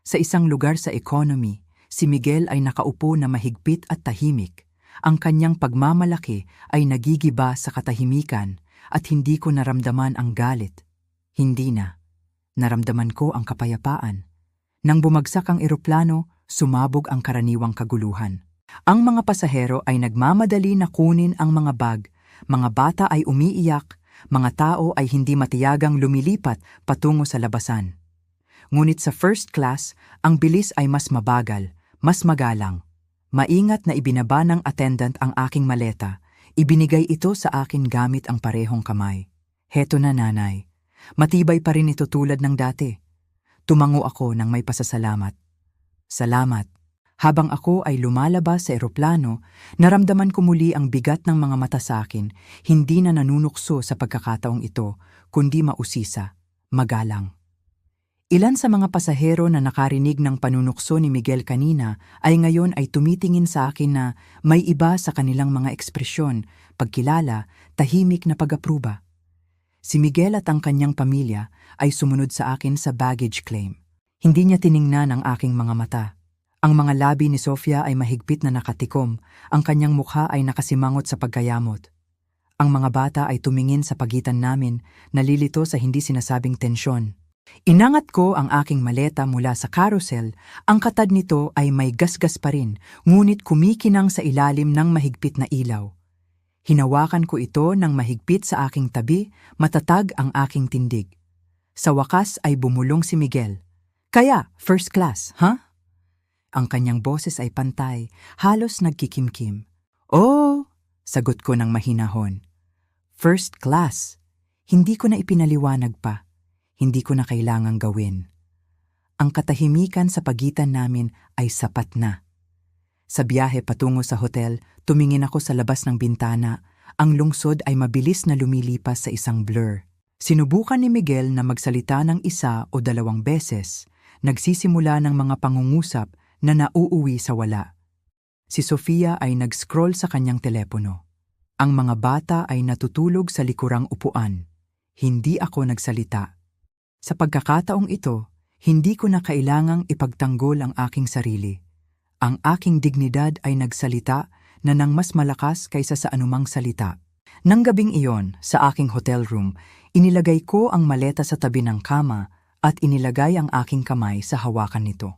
Sa isang lugar sa economy, si Miguel ay nakaupo na mahigpit at tahimik. Ang kanyang pagmamalaki ay nagigiba sa katahimikan at hindi ko naramdaman ang galit. Hindi na. Naramdaman ko ang kapayapaan. Nang bumagsak ang eroplano, sumabog ang karaniwang kaguluhan. Ang mga pasahero ay nagmamadali na kunin ang mga bag, mga bata ay umiiyak, mga tao ay hindi matiyagang lumilipat patungo sa labasan. Ngunit sa first class, ang bilis ay mas mabagal, mas magalang. Maingat na ibinaba ng attendant ang aking maleta, ibinigay ito sa akin gamit ang parehong kamay. "Heto na, nanay. Matibay pa rin ito tulad ng dati." Tumango ako nang may pasasalamat. "Salamat." Habang ako ay lumalabas sa eroplano, naramdaman ko muli ang bigat ng mga mata sa akin, hindi na nanunukso sa pagkakataong ito, kundi mausisa, magalang. Ilan sa mga pasahero na nakarinig ng panunukso ni Miguel kanina ay ngayon ay tumitingin sa akin na may iba sa kanilang mga ekspresyon, pagkilala, tahimik na pag-apruba. Si Miguel at ang kanyang pamilya ay sumunod sa akin sa baggage claim. Hindi niya tiningnan ang aking mga mata. Ang mga labi ni Sofia ay mahigpit na nakatikom, ang kanyang mukha ay nakasimangot sa pagkayamot. Ang mga bata ay tumingin sa pagitan namin, nalilito sa hindi sinasabing tensyon. Inangat ko ang aking maleta mula sa carousel, ang katad nito ay may gasgas pa rin, ngunit kumikinang sa ilalim ng mahigpit na ilaw. Hinawakan ko ito ng mahigpit sa aking tabi, matatag ang aking tindig. Sa wakas ay bumulong si Miguel. "Kaya, first class, ha?" Ang kanyang boses ay pantay, halos nagkikimkim. "Oh," sagot ko ng mahinahon. "First class." Hindi ko na ipinaliwanag pa. Hindi ko na kailangang gawin. Ang katahimikan sa pagitan namin ay sapat na. Sa biyahe patungo sa hotel, tumingin ako sa labas ng bintana. Ang lungsod ay mabilis na lumilipas sa isang blur. Sinubukan ni Miguel na magsalita ng 1 o 2 beses. Nagsisimula ng mga pangungusap na nauuwi sa wala. Si Sofia ay nag-scroll sa kanyang telepono. Ang mga bata ay natutulog sa likurang upuan. Hindi ako nagsalita. Sa pagkakataong ito, hindi ko na kailangang ipagtanggol ang aking sarili. Ang aking dignidad ay nagsalita na nang mas malakas kaysa sa anumang salita. Nang gabing iyon, sa aking hotel room, inilagay ko ang maleta sa tabi ng kama at inilagay ang aking kamay sa hawakan nito.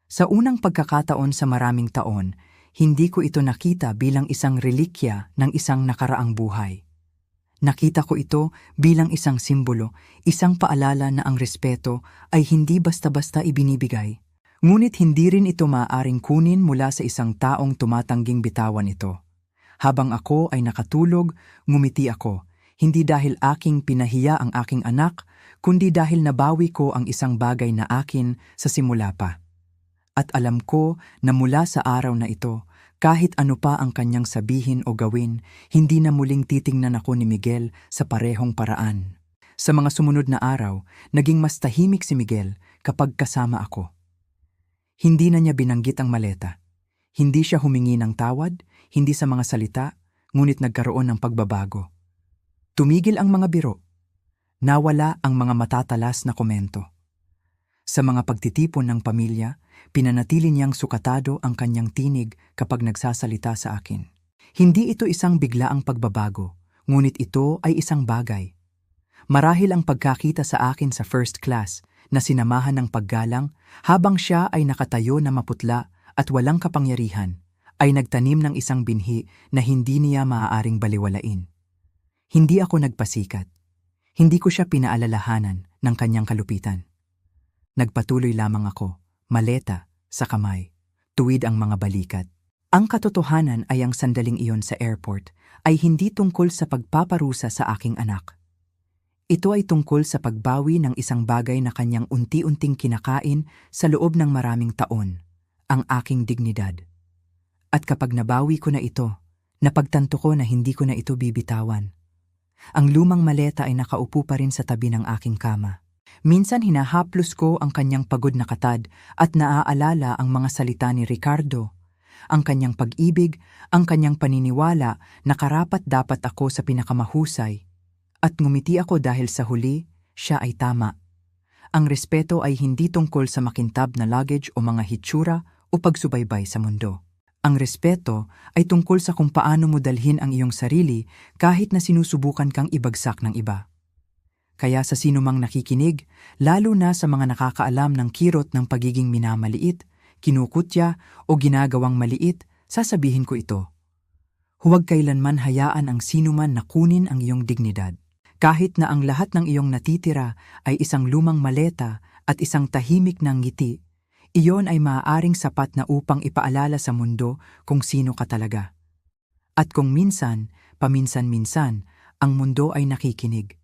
Sa unang pagkakataon sa maraming taon, hindi ko ito nakita bilang isang relikya ng isang nakaraang buhay. Nakita ko ito bilang isang simbolo, isang paalala na ang respeto ay hindi basta-basta ibinibigay. Ngunit hindi rin ito maaaring kunin mula sa isang taong tumatangging bitawan ito. Habang ako ay nakatulog, ngumiti ako, hindi dahil aking pinahiya ang aking anak, kundi dahil nabawi ko ang isang bagay na akin sa simula pa. At alam ko na mula sa araw na ito, kahit ano pa ang kanyang sabihin o gawin, hindi na muling titingnan ako ni Miguel sa parehong paraan. Sa mga sumunod na araw, naging mas tahimik si Miguel kapag kasama ako. Hindi na niya binanggit ang maleta. Hindi siya humingi ng tawad, hindi sa mga salita, ngunit nagkaroon ng pagbabago. Tumigil ang mga biro. Nawala ang mga matatalas na komento. Sa mga pagtitipon ng pamilya, pinanatili niyang sukatado ang kanyang tinig kapag nagsasalita sa akin. Hindi ito isang biglaang pagbabago, ngunit ito ay isang bagay. Marahil ang pagkakita sa akin sa first class na sinamahan ng paggalang habang siya ay nakatayo na maputla at walang kapangyarihan, ay nagtanim ng isang binhi na hindi niya maaaring baliwalain. Hindi ako nagpasikat. Hindi ko siya pinaalalahanan ng kanyang kalupitan. Nagpatuloy lamang ako, maleta, sa kamay, tuwid ang mga balikat. Ang katotohanan ay ang sandaling iyon sa airport ay hindi tungkol sa pagpaparusa sa aking anak. Ito ay tungkol sa pagbawi ng isang bagay na kanyang unti-unting kinakain sa loob ng maraming taon, ang aking dignidad. At kapag nabawi ko na ito, napagtanto ko na hindi ko na ito bibitawan. Ang lumang maleta ay nakaupo pa rin sa tabi ng aking kama. Minsan hinahaplos ko ang kanyang pagod na katad at naaalala ang mga salita ni Ricardo, ang kanyang pag-ibig, ang kanyang paniniwala na karapat-dapat ako sa pinakamahusay. At ngumiti ako dahil sa huli, siya ay tama. Ang respeto ay hindi tungkol sa makintab na luggage o mga hitsura o pagsubaybay sa mundo. Ang respeto ay tungkol sa kung paano mo dalhin ang iyong sarili kahit na sinusubukan kang ibagsak ng iba. Kaya sa sinumang nakikinig, lalo na sa mga nakakaalam ng kirot ng pagiging minamaliit, kinukutya o ginagawang maliit, sasabihin ko ito. Huwag kailanman hayaan ang sinuman na kunin ang iyong dignidad. Kahit na ang lahat ng iyong natitira ay isang lumang maleta at isang tahimik na ngiti, iyon ay maaaring sapat na upang ipaalala sa mundo kung sino ka talaga. At kung minsan, paminsan-minsan, ang mundo ay nakikinig.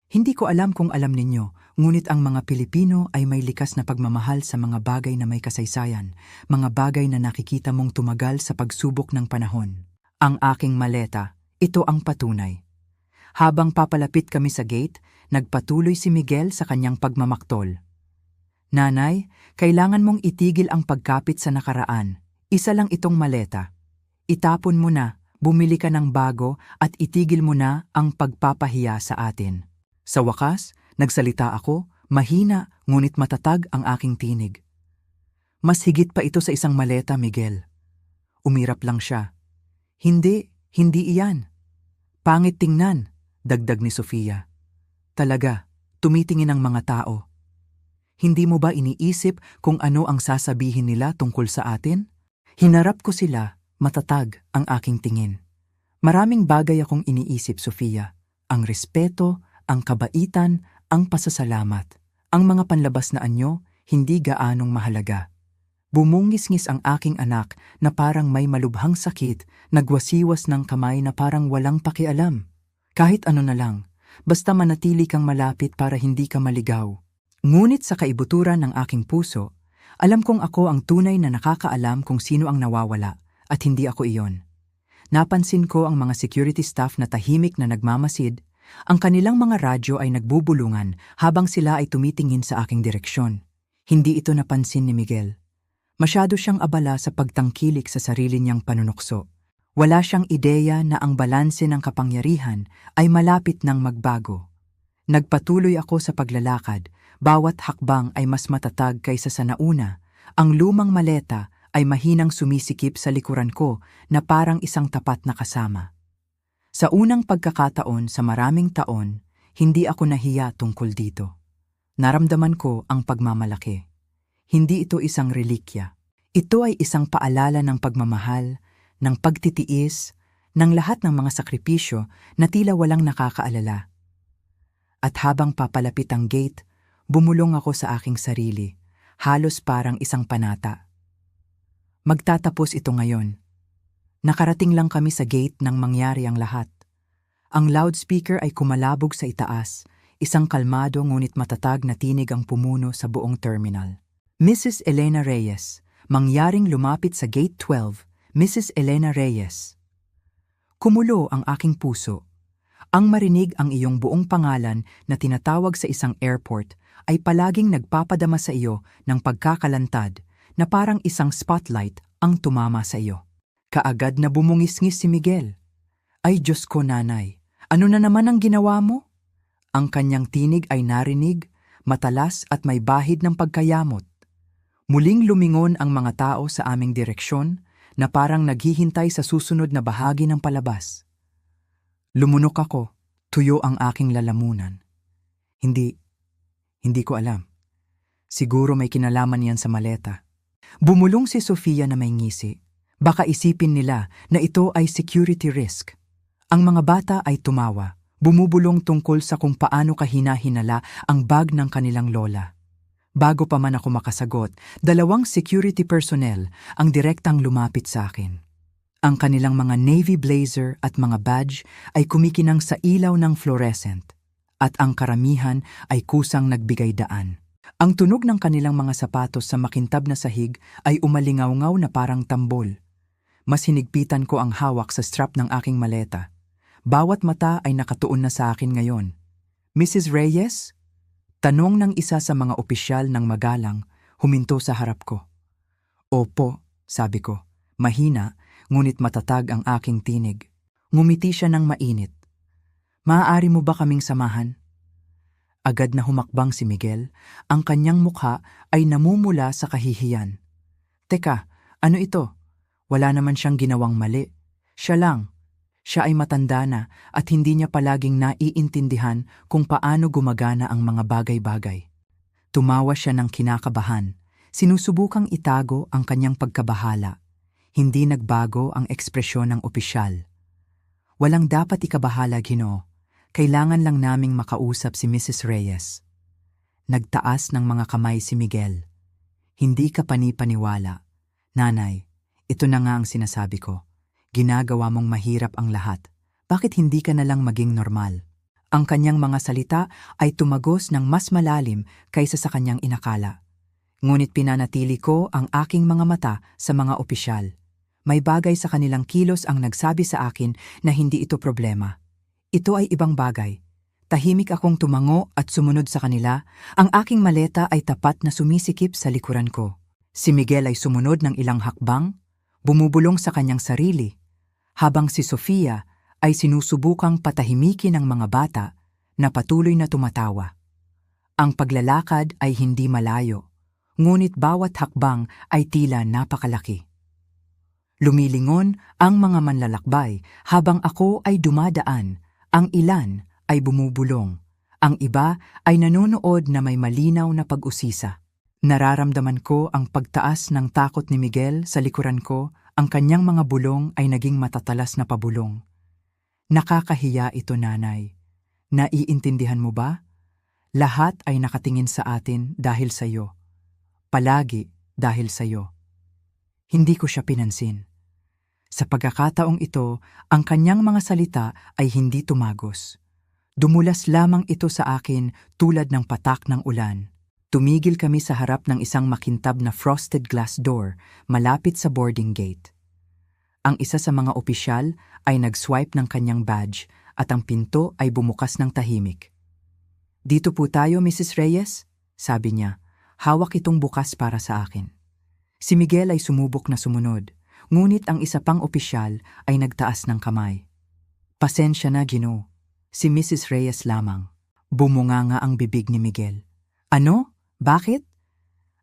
Hindi ko alam kung alam ninyo, ngunit ang mga Pilipino ay may likas na pagmamahal sa mga bagay na may kasaysayan, mga bagay na nakikita mong tumagal sa pagsubok ng panahon. Ang aking maleta, ito ang patunay. Habang papalapit kami sa gate, nagpatuloy si Miguel sa kanyang pagmamaktol. Nanay, kailangan mong itigil ang pagkapit sa nakaraan. Isa lang itong maleta. Itapon mo na, bumili ka ng bago at itigil mo na ang pagpapahiya sa atin. Sa wakas, nagsalita ako, mahina ngunit matatag ang aking tinig. Mas higit pa ito sa isang maleta, Miguel. Umirap lang siya. Hindi iyan. Pangit tingnan, dagdag ni Sofia. Talaga, tumitingin ang mga tao. Hindi mo ba iniisip kung ano ang sasabihin nila tungkol sa atin? Hinarap ko sila, matatag ang aking tingin. Maraming bagay akong iniisip, Sofia. Ang respeto, ang kabaitan, ang pasasalamat. Ang mga panlabas na anyo, hindi gaanong mahalaga. Bumungis-ngis ang aking anak na parang may malubhang sakit, nagwasiwas ng kamay na parang walang pakialam. Kahit ano na lang, basta manatili kang malapit para hindi ka maligaw. Ngunit sa kaibuturan ng aking puso, alam kong ako ang tunay na nakakaalam kung sino ang nawawala at hindi ako iyon. Napansin ko ang mga security staff na tahimik na nagmamasid, ang kanilang mga radyo ay nagbubulungan habang sila ay tumitingin sa aking direksyon. Hindi ito napansin ni Miguel. Masyado siyang abala sa pagtangkilik sa sarili niyang panunukso. Wala siyang ideya na ang balanse ng kapangyarihan ay malapit nang magbago. Nagpatuloy ako sa paglalakad, bawat hakbang ay mas matatag kaysa sa nauna, ang lumang maleta ay mahinang sumisikip sa likuran ko na parang isang tapat na kasama. Sa unang pagkakataon sa maraming taon, hindi ako nahiya tungkol dito. Naramdaman ko ang pagmamalaki. Hindi ito isang relikya. Ito ay isang paalala ng pagmamahal, ng pagtitiis, ng lahat ng mga sakripisyo na tila walang nakakaalala. At habang papalapit ang gate, bumulong ako sa aking sarili, halos parang isang panata. Magtatapos ito ngayon. Nakarating lang kami sa gate nang mangyari ang lahat. Ang loudspeaker ay kumalabog sa itaas, isang kalmado ngunit matatag na tinig ang pumuno sa buong terminal. Mrs. Elena Reyes, mangyaring lumapit sa Gate 12, Mrs. Elena Reyes. Kumulo ang aking puso. Ang marinig ang iyong buong pangalan na tinatawag sa isang airport ay palaging nagpapadama sa iyo ng pagkakalantad na parang isang spotlight ang tumama sa iyo. Kaagad na bumungis-ngis si Miguel. Ay Diyos ko, nanay, ano na naman ang ginawa mo? Ang kanyang tinig ay narinig, matalas at may bahid ng pagkayamot. Muling lumingon ang mga tao sa aming direksyon na parang naghihintay sa susunod na bahagi ng palabas. Lumunok ako, tuyo ang aking lalamunan. Hindi ko alam. Siguro may kinalaman yan sa maleta. Bumulong si Sofia na may ngisi. Baka isipin nila na ito ay security risk. Ang mga bata ay tumawa, bumubulong tungkol sa kung paano kahina-hinala ang bag ng kanilang lola. Bago pa man ako makasagot, 2 security personnel ang direktang lumapit sa akin. Ang kanilang mga navy blazer at mga badge ay kumikinang sa ilaw ng fluorescent, at ang karamihan ay kusang nagbigay daan. Ang tunog ng kanilang mga sapatos sa makintab na sahig ay umalingaw-ngaw na parang tambol. Mas hinigpitan ko ang hawak sa strap ng aking maleta. Bawat mata ay nakatuon na sa akin ngayon. Mrs. Reyes? Tanong ng isa sa mga opisyal ng magalang, huminto sa harap ko. Opo, sabi ko, mahina, ngunit matatag ang aking tinig. Ngumiti siya ng mainit. Maaari mo ba kaming samahan? Agad na humakbang si Miguel, ang kanyang mukha ay namumula sa kahihiyan. Teka, ano ito? Wala naman siyang ginawang mali. Siya lang. Siya ay matanda na at hindi niya palaging naiintindihan kung paano gumagana ang mga bagay-bagay. Tumawa siya ng kinakabahan. Sinusubukang itago ang kanyang pagkabahala. Hindi nagbago ang ekspresyon ng opisyal. Walang dapat ikabahala, Ginoo. Kailangan lang naming makausap si Mrs. Reyes. Nagtaas ng mga kamay si Miguel. Hindi ka panipaniwala. Nanay, ito na nga ang sinasabi ko. Ginagawa mong mahirap ang lahat. Bakit hindi ka na lang maging normal? Ang kanyang mga salita ay tumagos ng mas malalim kaysa sa kanyang inakala. Ngunit pinanatili ko ang aking mga mata sa mga opisyal. May bagay sa kanilang kilos ang nagsabi sa akin na hindi ito problema. Ito ay ibang bagay. Tahimik akong tumango at sumunod sa kanila. Ang aking maleta ay tapat na sumisikip sa likuran ko. Si Miguel ay sumunod ng ilang hakbang, bumubulong sa kanyang sarili, habang si Sofia ay sinusubukang patahimikin ng mga bata na patuloy na tumatawa. Ang paglalakad ay hindi malayo, ngunit bawat hakbang ay tila napakalaki. Lumilingon ang mga manlalakbay habang ako ay dumadaan, ang ilan ay bumubulong, ang iba ay nanonood na may malinaw na pag-usisa. Nararamdaman ko ang pagtaas ng takot ni Miguel sa likuran ko. Ang kanyang mga bulong ay naging matatalas na pabulong. Nakakahiya ito, nanay. Naiintindihan mo ba? Lahat ay nakatingin sa atin dahil sa iyo. Palagi dahil sa iyo. Hindi ko siya pinansin. Sa pagkakataong ito, ang kanyang mga salita ay hindi tumagos. Dumulas lamang ito sa akin tulad ng patak ng ulan. Tumigil kami sa harap ng isang makintab na frosted glass door malapit sa boarding gate. Ang isa sa mga opisyal ay nag-swipe ng kanyang badge at ang pinto ay bumukas ng tahimik. Dito po tayo, Mrs. Reyes, sabi niya. Hawak itong bukas para sa akin. Si Miguel ay sumubok na sumunod, ngunit ang isa pang opisyal ay nagtaas ng kamay. Pasensya na, Ginoo. Si Mrs. Reyes lamang. Bumunganga ang bibig ni Miguel. Ano? Bakit?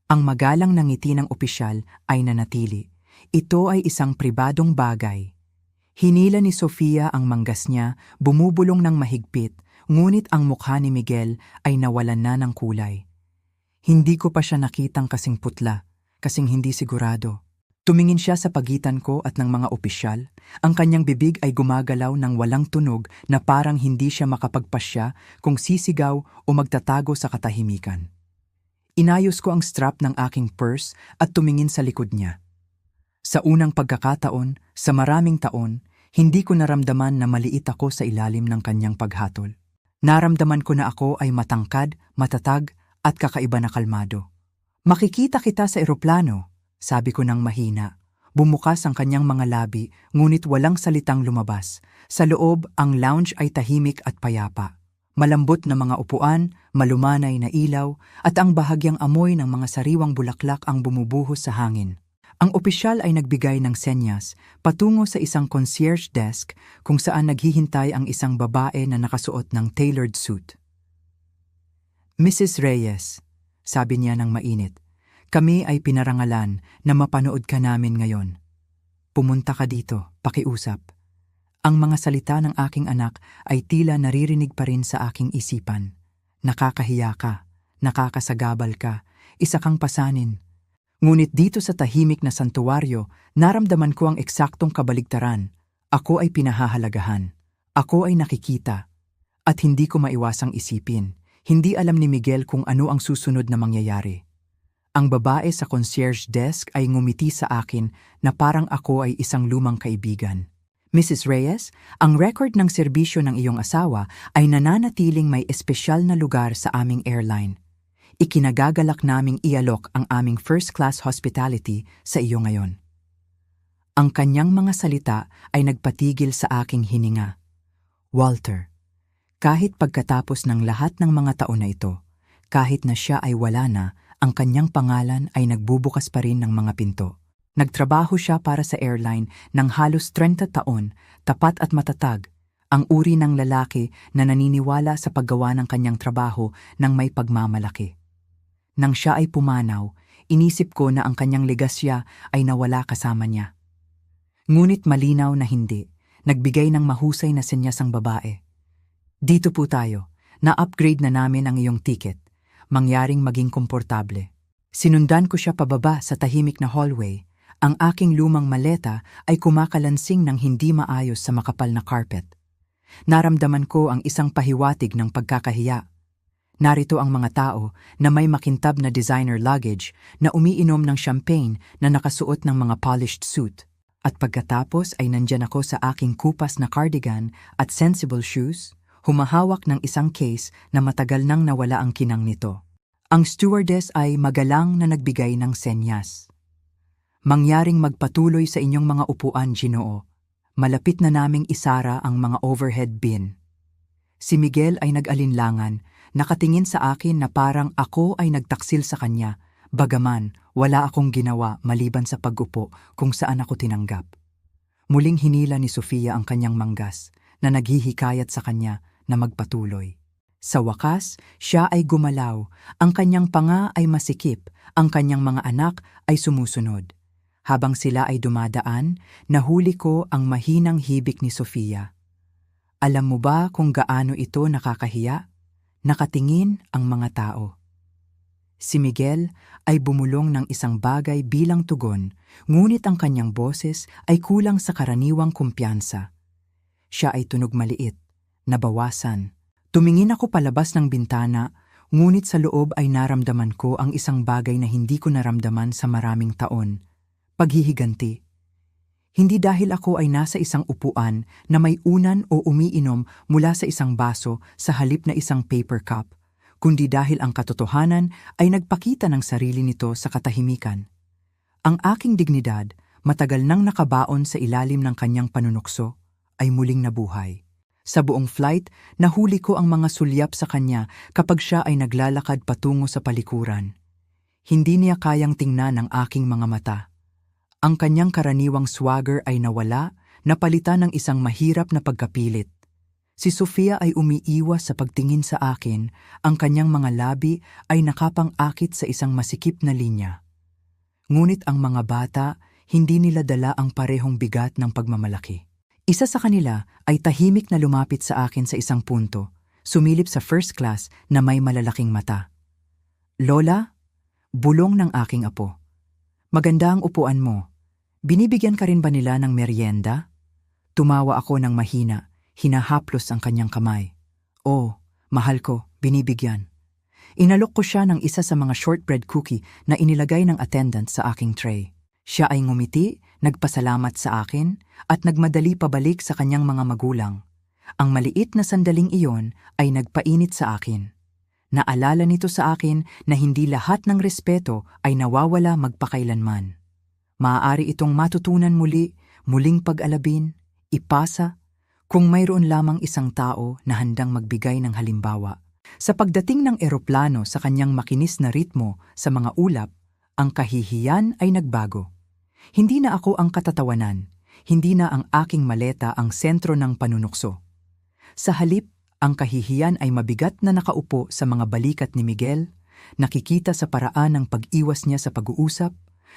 Ang magalang na ngiti ng opisyal ay nanatili. Ito ay isang pribadong bagay. Hinila ni Sofia ang manggas niya, bumubulong ng mahigpit, ngunit ang mukha ni Miguel ay nawalan na ng kulay. Hindi ko pa siya nakitang kasing putla, kasing hindi sigurado. Tumingin siya sa pagitan ko at ng mga opisyal. Ang kanyang bibig ay gumagalaw ng walang tunog na parang hindi siya makapagpasya kung sisigaw o magtatago sa katahimikan. Inayos ko ang strap ng aking purse at tumingin sa likod niya. Sa unang pagkakataon, sa maraming taon, hindi ko naramdaman na maliit ako sa ilalim ng kanyang paghatol. Naramdaman ko na ako ay matangkad, matatag at kakaiba na kalmado. "Makikita kita sa eroplano," sabi ko ng mahina. Bumukas ang kanyang mga labi, ngunit walang salitang lumabas. Sa loob, ang lounge ay tahimik at payapa. Malambot na mga upuan, malumanay na ilaw, at ang bahagyang amoy ng mga sariwang bulaklak ang bumubuhos sa hangin. Ang opisyal ay nagbigay ng senyas patungo sa isang concierge desk kung saan naghihintay ang isang babae na nakasuot ng tailored suit. "Mrs. Reyes," sabi niya ng mainit, "kami ay pinarangalan na mapanood ka namin ngayon. Pumunta ka dito, pakiusap." Ang mga salita ng aking anak ay tila naririnig pa rin sa aking isipan. "Nakakahiya ka, nakakasagabal ka, isa kang pasanin." Ngunit dito sa tahimik na santuwaryo, naramdaman ko ang eksaktong kabaligtaran. Ako ay pinahahalagahan. Ako ay nakikita. At hindi ko maiwasang isipin, hindi alam ni Miguel kung ano ang susunod na mangyayari. Ang babae sa concierge desk ay ngumiti sa akin na parang ako ay isang lumang kaibigan. "Mrs. Reyes, ang record ng serbisyo ng iyong asawa ay nananatiling may espesyal na lugar sa aming airline. Ikinagagalak naming ialok ang aming first-class hospitality sa iyo ngayon." Ang kanyang mga salita ay nagpatigil sa aking hininga. "Walter, kahit pagkatapos ng lahat ng mga taon na ito, kahit na siya ay wala na, ang kanyang pangalan ay nagbubukas pa rin ng mga pinto. Nagtrabaho siya para sa airline ng halos 30 taon, tapat at matatag, ang uri ng lalaki na naniniwala sa paggawa ng kanyang trabaho ng may pagmamalaki. Nang siya ay pumanaw, inisip ko na ang kanyang legasya ay nawala kasama niya. Ngunit malinaw na hindi, nagbigay ng mahusay na senyas ang babae. "Dito po tayo, na-upgrade na namin ang iyong ticket, mangyaring maging komportable." Sinundan ko siya pababa sa tahimik na hallway. Ang aking lumang maleta ay kumakalansing ng hindi maayos sa makapal na carpet. Naramdaman ko ang isang pahiwatig ng pagkakahiya. Narito ang mga tao na may makintab na designer luggage na umiinom ng champagne na nakasuot ng mga polished suit. At pagkatapos ay nandyan ako sa aking kupas na cardigan at sensible shoes, humahawak ng isang case na matagal nang nawala ang kinang nito. Ang stewardess ay magalang na nagbigay ng senyas. "Mangyaring magpatuloy sa inyong mga upuan, Ginoo. Malapit na naming isara ang mga overhead bin." Si Miguel ay nag-alinlangan, nakatingin sa akin na parang ako ay nagtaksil sa kanya, bagaman wala akong ginawa maliban sa pag-upo kung saan ako tinanggap. Muling hinila ni Sofia ang kanyang manggas na naghihikayat sa kanya na magpatuloy. Sa wakas, siya ay gumalaw, ang kanyang panga ay masikip, ang kanyang mga anak ay sumusunod. Habang sila ay dumadaan, nahuli ko ang mahinang hibik ni Sofia. "Alam mo ba kung gaano ito nakakahiya?" Nakatingin ang mga tao. Si Miguel ay bumulong ng isang bagay bilang tugon, ngunit ang kanyang boses ay kulang sa karaniwang kumpiyansa. Siya ay tunog maliit, nabawasan. Tumingin ako palabas ng bintana, ngunit sa loob ay naramdaman ko ang isang bagay na hindi ko naramdaman sa maraming taon. Paghihiganti. Hindi dahil ako ay nasa isang upuan na may unan o umiinom mula sa isang baso sa halip na isang paper cup, kundi dahil ang katotohanan ay nagpakita ng sarili nito sa katahimikan. Ang aking dignidad, matagal nang nakabaon sa ilalim ng kanyang panunukso, ay muling nabuhay. Sa buong flight, nahuli ko ang mga sulyap sa kanya kapag siya ay naglalakad patungo sa palikuran. Hindi niya kayang tingnan ang aking mga mata. Ang kanyang karaniwang swagger ay nawala, napalitan ng isang mahirap na pagkapilit. Si Sofia ay umiiwas sa pagtingin sa akin, ang kanyang mga labi ay nakapang-akit sa isang masikip na linya. Ngunit ang mga bata, hindi nila dala ang parehong bigat ng pagmamalaki. Isa sa kanila ay tahimik na lumapit sa akin sa isang punto, sumilip sa first class na may malalaking mata. "Lola, bulong ng aking apo. Maganda ang upuan mo. Binibigyan ka rin ba nila ng merienda?" Tumawa ako ng mahina, hinahaplos ang kanyang kamay. "Oh, mahal ko, binibigyan." Inalok ko siya ng isa sa mga shortbread cookie na inilagay ng attendant sa aking tray. Siya ay ngumiti, nagpasalamat sa akin, at nagmadali pabalik sa kanyang mga magulang. Ang maliit na sandaling iyon ay nagpainit sa akin. Naalala nito sa akin na hindi lahat ng respeto ay nawawala magpakailanman. Maaari itong matutunan muli, muling pag-alabin, ipasa, kung mayroon lamang isang tao na handang magbigay ng halimbawa. Sa pagdating ng eroplano sa kanyang makinis na ritmo sa mga ulap, ang kahihiyan ay nagbago. Hindi na ako ang katatawanan, hindi na ang aking maleta ang sentro ng panunukso. Sa halip, ang kahihiyan ay mabigat na nakaupo sa mga balikat ni Miguel, nakikita sa paraan ng pag-iwas niya sa pag-uusap,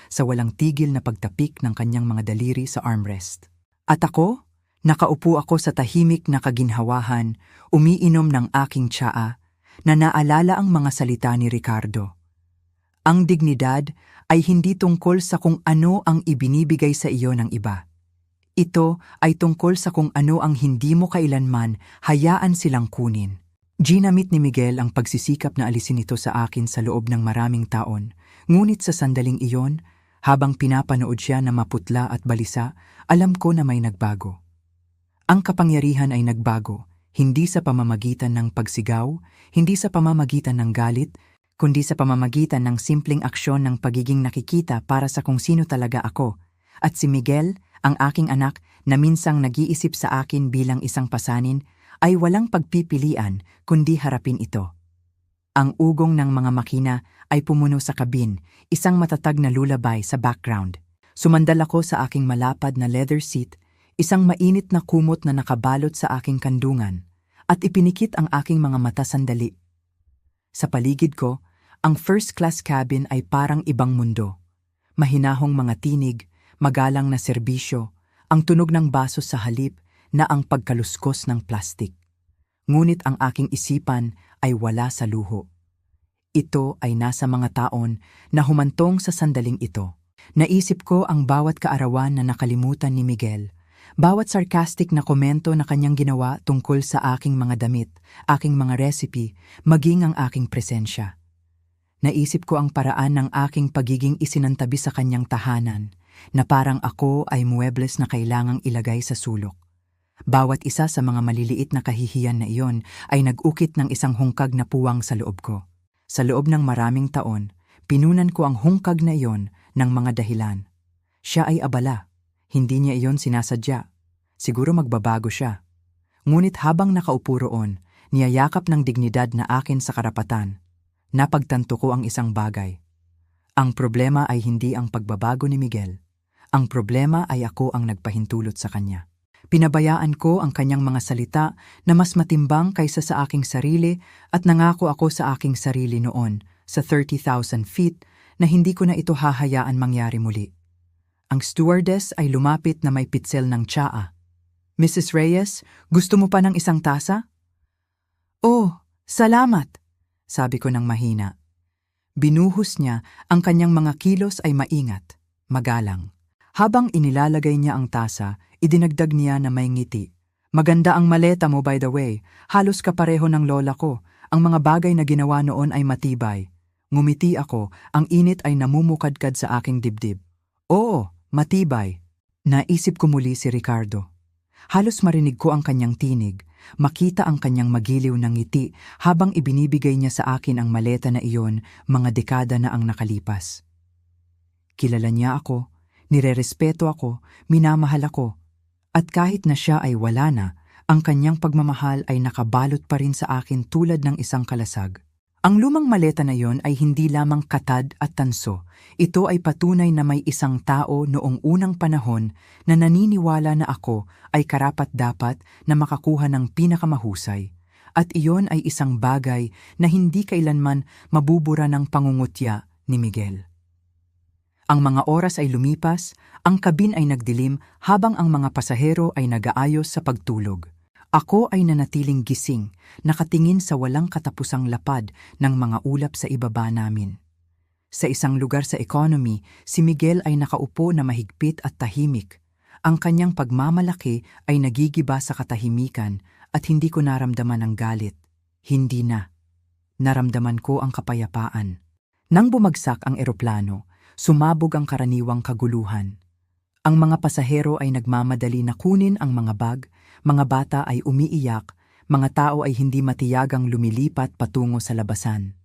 sa walang tigil na pagtapik ng kanyang mga daliri sa armrest. At ako, nakaupo ako sa tahimik na kaginhawahan, umiinom ng aking tsaa, na naalala ang mga salita ni Ricardo. Ang dignidad ay hindi tungkol sa kung ano ang ibinibigay sa iyo ng iba. Ito ay tungkol sa kung ano ang hindi mo kailanman hayaan silang kunin. Ginamit ni Miguel ang pagsisikap na alisin ito sa akin sa loob ng maraming taon, ngunit sa sandaling iyon, habang pinapanood siya na maputla at balisa, alam ko na may nagbago. Ang kapangyarihan ay nagbago, hindi sa pamamagitan ng pagsigaw, hindi sa pamamagitan ng galit, kundi sa pamamagitan ng simpleng aksyon ng pagiging nakikita para sa kung sino talaga ako. At si Miguel, ang aking anak na minsang nag-iisip sa akin bilang isang pasanin, ay walang pagpipilian kundi harapin ito. Ang ugong ng mga makina ay pumuno sa kabin, isang matatag na lullaby sa background. Sumandal ako sa aking malapad na leather seat, isang mainit na kumot na nakabalot sa aking kandungan, at ipinikit ang aking mga mata sandali. Sa paligid ko, ang first-class cabin ay parang ibang mundo. Mahinahong mga tinig, magalang na serbisyo, ang tunog ng baso sa halip na ang pagkaluskos ng plastik. Ngunit ang aking isipan ay wala sa luho. Ito ay nasa mga taon na humantong sa sandaling ito. Naisip ko ang bawat kaarawan na nakalimutan ni Miguel, bawat sarcastic na komento na kanyang ginawa tungkol sa aking mga damit, aking mga recipe, maging ang aking presensya. Naisip ko ang paraan ng aking pagiging isinantabi sa kanyang tahanan, na parang ako ay muebles na kailangang ilagay sa sulok. Bawat isa sa mga maliliit na kahihiyan na iyon ay nag-ukit ng isang hungkag na puwang sa loob ko. Sa loob ng maraming taon, pinunan ko ang hungkag na iyon ng mga dahilan. Siya ay abala. Hindi niya iyon sinasadya. Siguro magbabago siya. Ngunit habang nakaupo roon, niyayakap ng dignidad na akin sa karapatan, napagtanto ko ang isang bagay. Ang problema ay hindi ang pagbabago ni Miguel. Ang problema ay ako ang nagpahintulot sa kanya. Pinabayaan ko ang kanyang mga salita na mas matimbang kaysa sa aking sarili at nangako ako sa aking sarili noon sa 30,000 feet na hindi ko na ito hahayaan mangyari muli. Ang stewardess ay lumapit na may pitsel ng tsaa. "Mrs. Reyes, gusto mo pa ng isang tasa?" "Oh, salamat," sabi ko ng mahina. Binuhos niya, ang kanyang mga kilos ay maingat, magalang. Habang inilalagay niya ang tasa, idinagdag niya na may ngiti. "Maganda ang maleta mo, by the way. Halos kapareho ng lola ko. Ang mga bagay na ginawa noon ay matibay." Ngumiti ako, ang init ay namumukadkad sa aking dibdib. "Oo, matibay." Naisip ko muli si Ricardo. Halos marinig ko ang kanyang tinig, makita ang kanyang magiliw na ngiti habang ibinibigay niya sa akin ang maleta na iyon mga dekada na ang nakalipas. Kilala niya ako, nirerespeto ako, minamahal ako, at kahit na siya ay wala na, ang kanyang pagmamahal ay nakabalot pa rin sa akin tulad ng isang kalasag. Ang lumang maleta na yon ay hindi lamang katad at tanso. Ito ay patunay na may isang tao noong unang panahon na naniniwala na ako ay karapat-dapat na makakuha ng pinakamahusay. At iyon ay isang bagay na hindi kailanman mabubura ng pangungutya ni Miguel. Ang mga oras ay lumipas, ang kabin ay nagdilim habang ang mga pasahero ay nag-aayos sa pagtulog. Ako ay nanatiling gising, nakatingin sa walang katapusang lapad ng mga ulap sa ibaba namin. Sa isang lugar sa economy, si Miguel ay nakaupo na mahigpit at tahimik. Ang kanyang pagmamalaki ay nagigiba sa katahimikan at hindi ko naramdaman ang galit. Hindi na. Naramdaman ko ang kapayapaan. Nang bumagsak ang eroplano, sumabog ang karaniwang kaguluhan. Ang mga pasahero ay nagmamadali na kunin ang mga bag, mga bata ay umiiyak, mga tao ay hindi matiyagang lumilipat patungo sa labasan.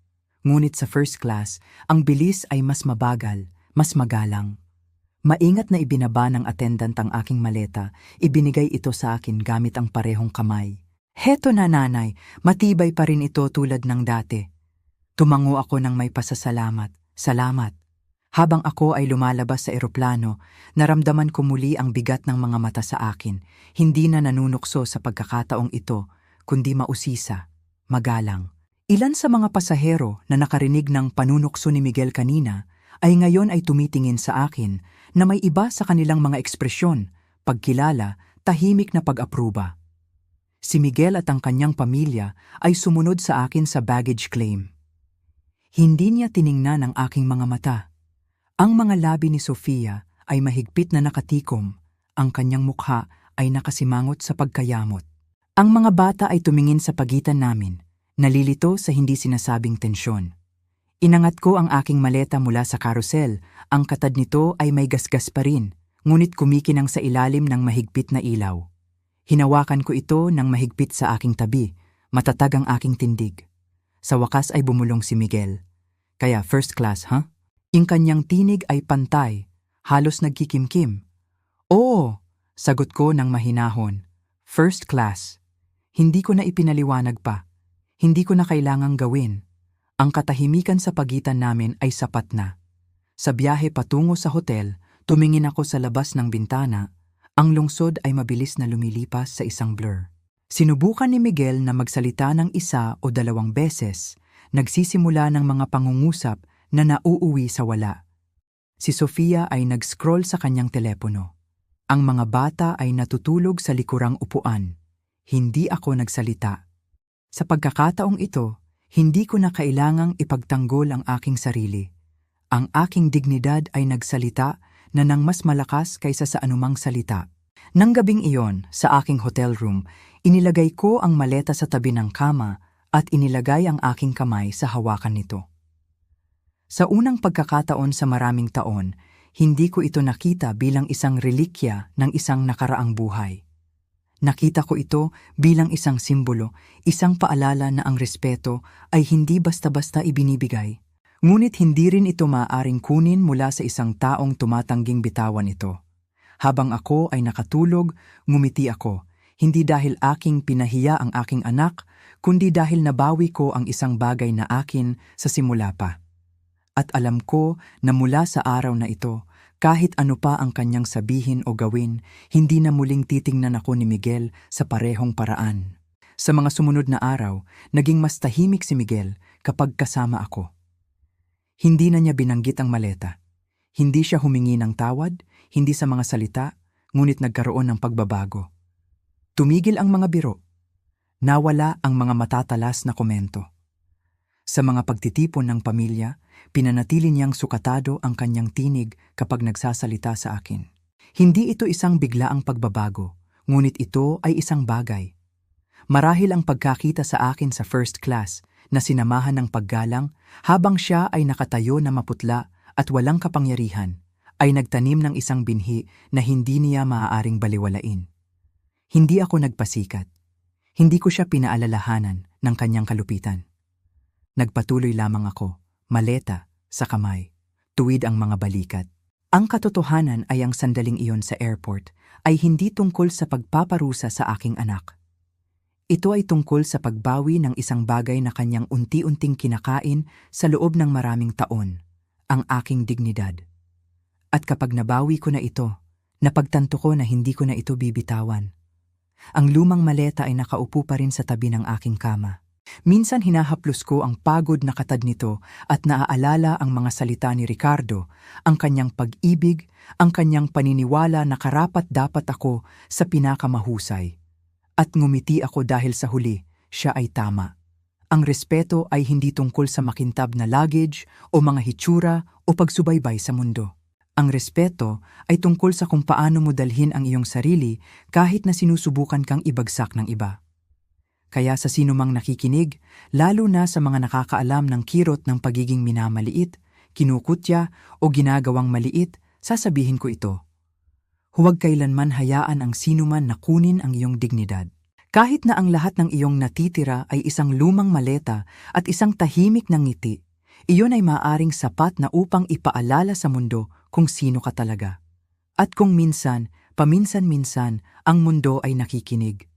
Ngunit sa first class, ang bilis ay mas mabagal, mas magalang. Maingat na ibinaba ng attendant ang aking maleta, ibinigay ito sa akin gamit ang parehong kamay. Heto na nanay, matibay pa rin ito tulad ng dati. Tumango ako ng may pasasalamat. Salamat. Habang ako ay lumalabas sa eroplano, naramdaman ko muli ang bigat ng mga mata sa akin. Hindi na nanunukso sa pagkakataong ito, kundi mausisa, magalang. Ilan sa mga pasahero na nakarinig ng panunukso ni Miguel kanina ay ngayon ay tumitingin sa akin na may iba sa kanilang mga ekspresyon, pagkilala, tahimik na pag-apruba. Si Miguel at ang kanyang pamilya ay sumunod sa akin sa baggage claim. Hindi niya tiningnan ang aking mga mata. Ang mga labi ni Sofia ay mahigpit na nakatikom, ang kanyang mukha ay nakasimangot sa pagkayamot. Ang mga bata ay tumingin sa pagitan namin, nalilito sa hindi sinasabing tensyon. Inangat ko ang aking maleta mula sa karusel, ang katad nito ay may gasgas pa rin, ngunit kumikinang sa ilalim ng mahigpit na ilaw. Hinawakan ko ito ng mahigpit sa aking tabi, matatag ang aking tindig. Sa wakas ay bumulong si Miguel. Kaya first class, ha? Ang kanyang tinig ay pantay, halos nagkikimkim. Oo, sagot ko ng mahinahon. First class. Hindi ko na ipinaliwanag pa. Hindi ko na kailangang gawin. Ang katahimikan sa pagitan namin ay sapat na. Sa biyahe patungo sa hotel, tumingin ako sa labas ng bintana. Ang lungsod ay mabilis na lumilipas sa isang blur. Sinubukan ni Miguel na magsalita ng 1 o 2 beses. Nagsisimula ng mga pangungusap na nauuwi sa wala. Si Sofia ay nag-scroll sa kanyang telepono. Ang mga bata ay natutulog sa likurang upuan. Hindi ako nagsalita. Sa pagkakataong ito, hindi ko na kailangang ipagtanggol ang aking sarili. Ang aking dignidad ay nagsalita na nang mas malakas kaysa sa anumang salita. Nang gabing iyon, sa aking hotel room, inilagay ko ang maleta sa tabi ng kama at inilagay ang aking kamay sa hawakan nito. Sa unang pagkakataon sa maraming taon, hindi ko ito nakita bilang isang relikya ng isang nakaraang buhay. Nakita ko ito bilang isang simbolo, isang paalala na ang respeto ay hindi basta-basta ibinibigay. Ngunit hindi rin ito maaaring kunin mula sa isang taong tumatangging bitawan ito. Habang ako ay nakatulog, ngumiti ako, hindi dahil aking pinahiya ang aking anak, kundi dahil nabawi ko ang isang bagay na akin sa simula pa. At alam ko na mula sa araw na ito, kahit ano pa ang kanyang sabihin o gawin, hindi na muling titingnan ako ni Miguel sa parehong paraan. Sa mga sumunod na araw, naging mas tahimik si Miguel kapag kasama ako. Hindi na niya binanggit ang maleta. Hindi siya humingi ng tawad, hindi sa mga salita, ngunit nagkaroon ng pagbabago. Tumigil ang mga biro. Nawala ang mga matatalas na komento. Sa mga pagtitipon ng pamilya, pinanatili niyang sukatado ang kanyang tinig kapag nagsasalita sa akin. Hindi ito isang biglaang pagbabago, ngunit ito ay isang bagay. Marahil ang pagkakita sa akin sa first class na sinamahan ng paggalang habang siya ay nakatayo na maputla at walang kapangyarihan, ay nagtanim ng isang binhi na hindi niya maaaring baliwalain. Hindi ako nagpasikat. Hindi ko siya pinaalalahanan ng kanyang kalupitan. Nagpatuloy lamang ako, maleta, sa kamay, tuwid ang mga balikat. Ang katotohanan ay ang sandaling iyon sa airport ay hindi tungkol sa pagpaparusa sa aking anak. Ito ay tungkol sa pagbawi ng isang bagay na kanyang unti-unting kinakain sa loob ng maraming taon, ang aking dignidad. At kapag nabawi ko na ito, napagtanto ko na hindi ko na ito bibitawan. Ang lumang maleta ay nakaupo pa rin sa tabi ng aking kama. Minsan hinahaplos ko ang pagod na katad nito at naaalala ang mga salita ni Ricardo, ang kanyang pag-ibig, ang kanyang paniniwala na karapat-dapat ako sa pinakamahusay. At ngumiti ako dahil sa huli, siya ay tama. Ang respeto ay hindi tungkol sa makintab na luggage o mga hitsura o pagsubaybay sa mundo. Ang respeto ay tungkol sa kung paano mo dalhin ang iyong sarili kahit na sinusubukan kang ibagsak ng iba. Kaya sa sino mang nakikinig, lalo na sa mga nakakaalam ng kirot ng pagiging minamaliit, kinukutya o ginagawang maliit, sasabihin ko ito. Huwag kailanman hayaan ang sinuman na kunin ang iyong dignidad. Kahit na ang lahat ng iyong natitira ay isang lumang maleta at isang tahimik na ngiti, iyon ay maaaring sapat na upang ipaalala sa mundo kung sino ka talaga. At kung minsan, paminsan-minsan, ang mundo ay nakikinig.